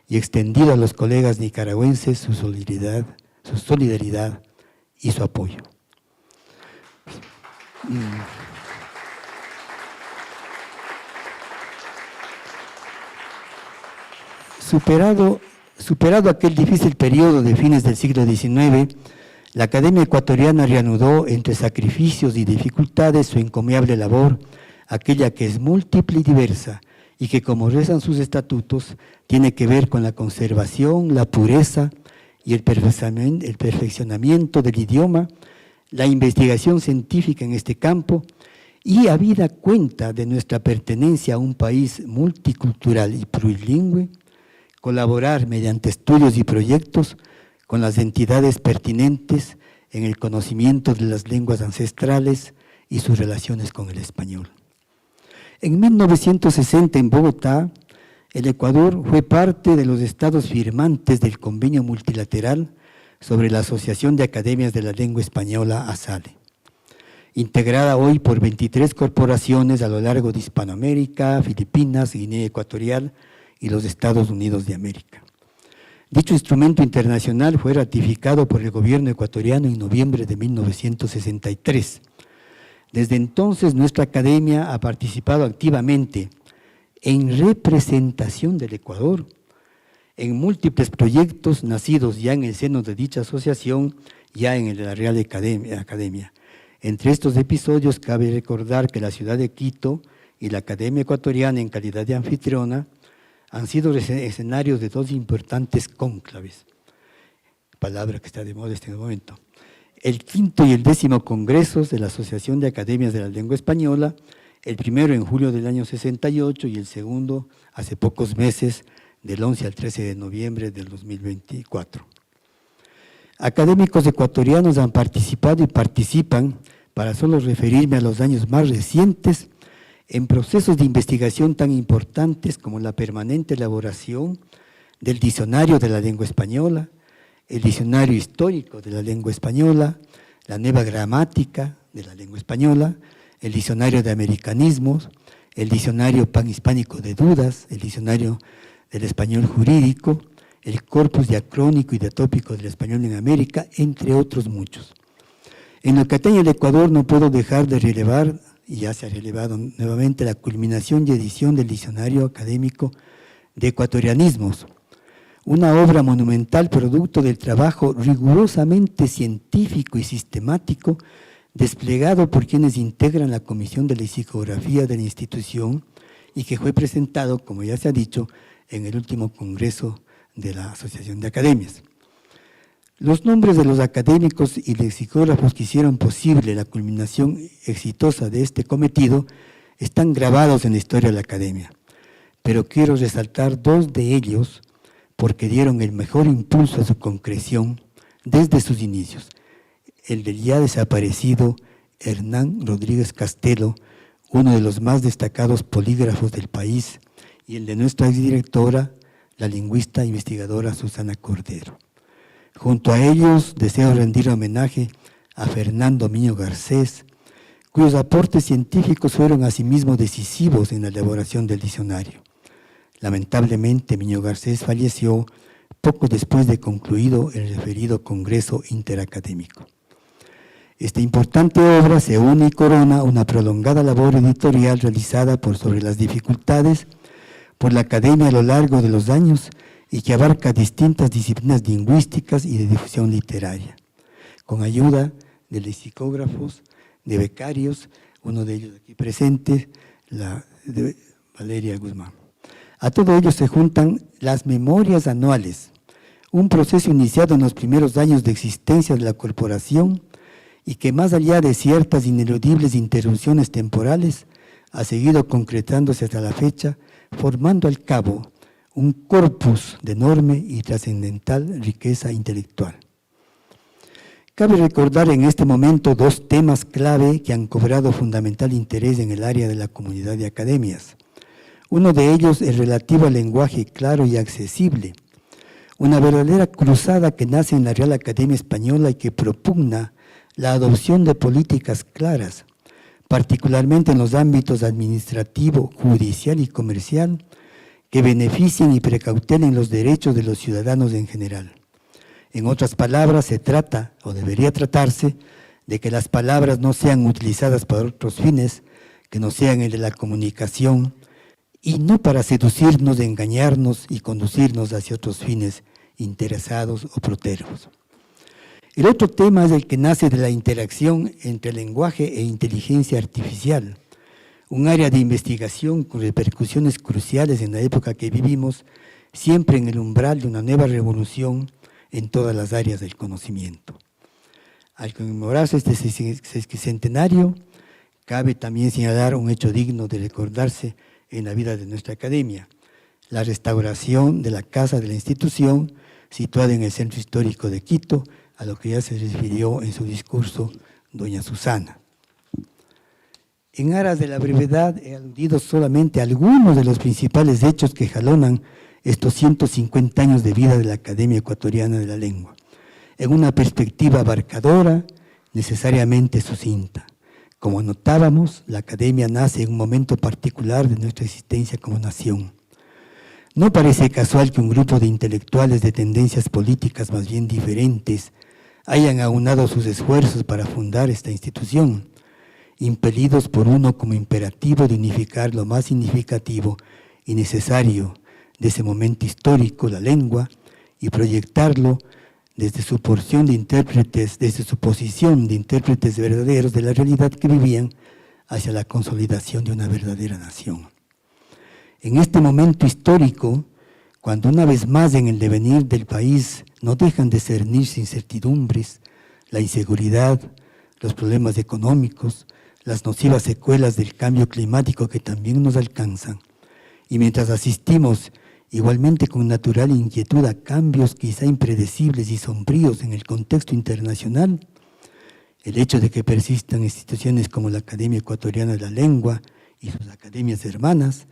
S4: y extendido a los colegas nicaragüenses su solidaridad y su apoyo. Superado aquel difícil periodo de fines del siglo XIX, la Academia Ecuatoriana reanudó entre sacrificios y dificultades su encomiable labor, aquella que es múltiple y diversa y que, como rezan sus estatutos, tiene que ver con la conservación, la pureza y el perfeccionamiento del idioma, la investigación científica en este campo y habida cuenta de nuestra pertenencia a un país multicultural y plurilingüe, colaborar mediante estudios y proyectos con las entidades pertinentes en el conocimiento de las lenguas ancestrales y sus relaciones con el español. En 1960, en Bogotá, el Ecuador fue parte de los estados firmantes del Convenio Multilateral sobre la Asociación de Academias de la Lengua Española, ASALE, integrada hoy por 23 corporaciones a lo largo de Hispanoamérica, Filipinas, Guinea Ecuatorial y los Estados Unidos de América. Dicho instrumento internacional fue ratificado por el gobierno ecuatoriano en noviembre de 1963. Desde entonces, nuestra academia ha participado activamente en representación del Ecuador en múltiples proyectos nacidos ya en el seno de dicha asociación, ya en la Real Academia. Entre estos episodios cabe recordar que la ciudad de Quito y la Academia Ecuatoriana en calidad de anfitriona han sido escenarios de dos importantes cónclaves, palabra que está de moda en este momento. El 5º y el 10º Congresos de la Asociación de Academias de la Lengua Española, el primero en julio del año 68 y el segundo hace pocos meses, del 11 al 13 de noviembre del 2024. Académicos ecuatorianos han participado y participan, para solo referirme a los años más recientes, en procesos de investigación tan importantes como la permanente elaboración del Diccionario de la Lengua Española, el Diccionario Histórico de la Lengua Española, la Nueva Gramática de la Lengua Española, el Diccionario de Americanismos, el Diccionario Panhispánico de Dudas, el Diccionario del Español Jurídico, el Corpus Diacrónico y Diatópico del Español en América, entre otros muchos. En lo que atañe al Ecuador no puedo dejar de relevar, y ya se ha relevado nuevamente, la culminación y edición del Diccionario Académico de Ecuatorianismos, una obra monumental producto del trabajo rigurosamente científico y sistemático desplegado por quienes integran la Comisión de Lexicografía de la institución y que fue presentado, como ya se ha dicho, en el último Congreso de la Asociación de Academias. Los nombres de los académicos y lexicógrafos que hicieron posible la culminación exitosa de este cometido están grabados en la historia de la Academia, pero quiero resaltar dos de ellos porque dieron el mejor impulso a su concreción desde sus inicios. El del ya desaparecido Hernán Rodríguez Castelo, uno de los más destacados polígrafos del país, y el de nuestra exdirectora, la lingüista e investigadora Susana Cordero. Junto a ellos deseo rendir homenaje a Fernando Miño Garcés, cuyos aportes científicos fueron asimismo decisivos en la elaboración del diccionario. Lamentablemente, Miño Garcés falleció poco después de concluido el referido Congreso Interacadémico. Esta importante obra se une y corona una prolongada labor editorial realizada sobre las dificultades por la Academia a lo largo de los años y que abarca distintas disciplinas lingüísticas y de difusión literaria, con ayuda de lexicógrafos, de becarios, uno de ellos aquí presente, de Valeria Guzmán. A todo ello se juntan las memorias anuales, un proceso iniciado en los primeros años de existencia de la corporación y que más allá de ciertas ineludibles interrupciones temporales, ha seguido concretándose hasta la fecha, formando al cabo un corpus de enorme y trascendental riqueza intelectual. Cabe recordar en este momento dos temas clave que han cobrado fundamental interés en el área de la comunidad de academias. Uno de ellos es relativo al lenguaje claro y accesible, una verdadera cruzada que nace en la Real Academia Española y que propugna la adopción de políticas claras, particularmente en los ámbitos administrativo, judicial y comercial, que beneficien y precautelen los derechos de los ciudadanos en general. En otras palabras, se trata, o debería tratarse, de que las palabras no sean utilizadas para otros fines, que no sean el de la comunicación, y no para seducirnos, engañarnos y conducirnos hacia otros fines interesados o protervos. El otro tema es el que nace de la interacción entre lenguaje e inteligencia artificial, un área de investigación con repercusiones cruciales en la época que vivimos, siempre en el umbral de una nueva revolución en todas las áreas del conocimiento. Al conmemorarse este sesquicentenario, cabe también señalar un hecho digno de recordarse en la vida de nuestra academia, la restauración de la casa de la institución situada en el centro histórico de Quito, a lo que ya se refirió en su discurso doña Susana. En aras de la brevedad he aludido solamente a algunos de los principales hechos que jalonan estos 150 años de vida de la Academia Ecuatoriana de la Lengua, en una perspectiva abarcadora, necesariamente sucinta. Como notábamos, la Academia nace en un momento particular de nuestra existencia como nación. No parece casual que un grupo de intelectuales de tendencias políticas más bien diferentes hayan aunado sus esfuerzos para fundar esta institución, impelidos por uno como imperativo de unificar lo más significativo y necesario de ese momento histórico, la lengua, y proyectarlo desde su porción de intérpretes, desde su posición de intérpretes verdaderos de la realidad que vivían, hacia la consolidación de una verdadera nación. En este momento histórico, cuando una vez más en el devenir del país no dejan de cernirse incertidumbres, la inseguridad, los problemas económicos, las nocivas secuelas del cambio climático que también nos alcanzan, y mientras asistimos igualmente con natural inquietud a cambios quizá impredecibles y sombríos en el contexto internacional, el hecho de que persistan instituciones como la Academia Ecuatoriana de la Lengua y sus academias hermanas,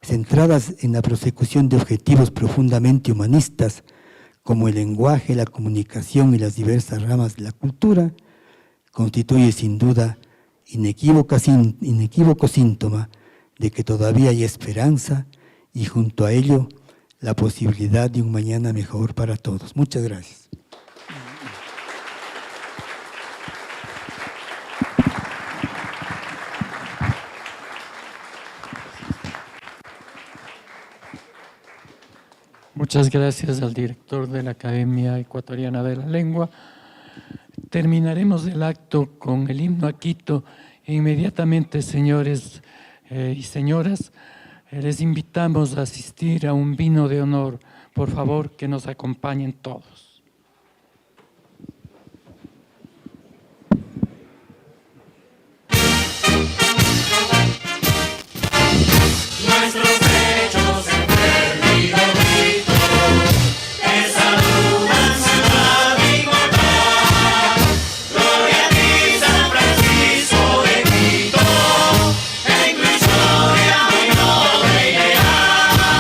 S4: centradas en la prosecución de objetivos profundamente humanistas, como el lenguaje, la comunicación y las diversas ramas de la cultura, constituye sin duda inequívoco síntoma de que todavía hay esperanza y junto a ello la posibilidad de un mañana mejor para todos. Muchas gracias.
S1: Muchas gracias al director de la Academia Ecuatoriana de la Lengua. Terminaremos el acto con el himno a Quito e inmediatamente, señores y señoras, les invitamos a asistir a un vino de honor. Por favor, que nos acompañen todos.
S11: Nuestros pechos en perdido grito, que saludan ciudad inmortal. Gloria a ti, San Francisco de Quito, en tu historia muy noble y leal.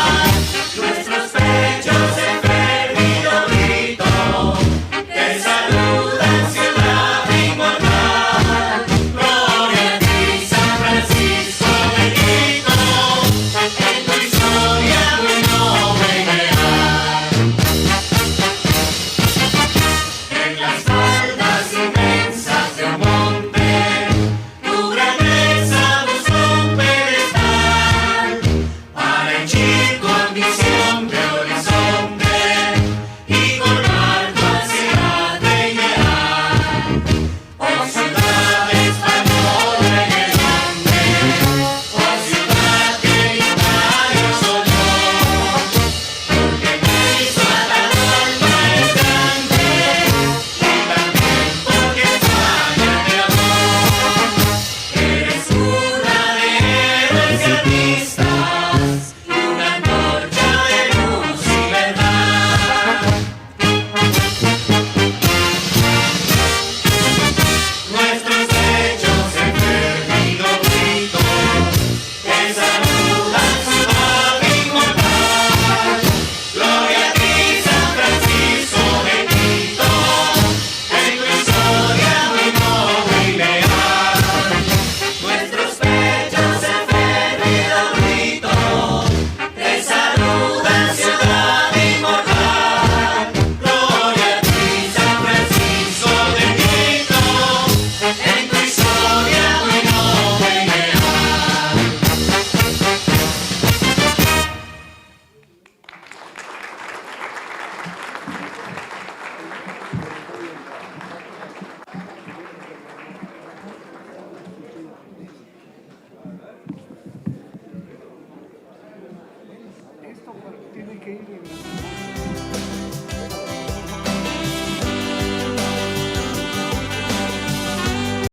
S11: Nuestros pechos en perdido grito, que saludan ciudad inmortal. Gloria a ti, San Francisco de Quito, en tu historia muy noble y leal. En las faldas inmensas de un monte, tu grandeza buscó un pedestal para henchir tu ambición de horizonte y colmar tu ansiedad de ideal. Oh ciudad española y grande, oh ciudad que Italia soñó, porque hizo a la alma es grande y también porque España te amó. Eres una de héroes y artistas y una antorcha de luz y verdad. Nuestros pechos en perdido grito, que saludan ciudad inmortal. Gloria a ti, San Francisco de Quito, en tu historia muy noble y leal. Nuestros pechos en perdido grito, que saludan ciudad inmortal. Gloria a ti, San Francisco de Quito, en tu historia muy noble y leal.
S2: Esto tiene que ir en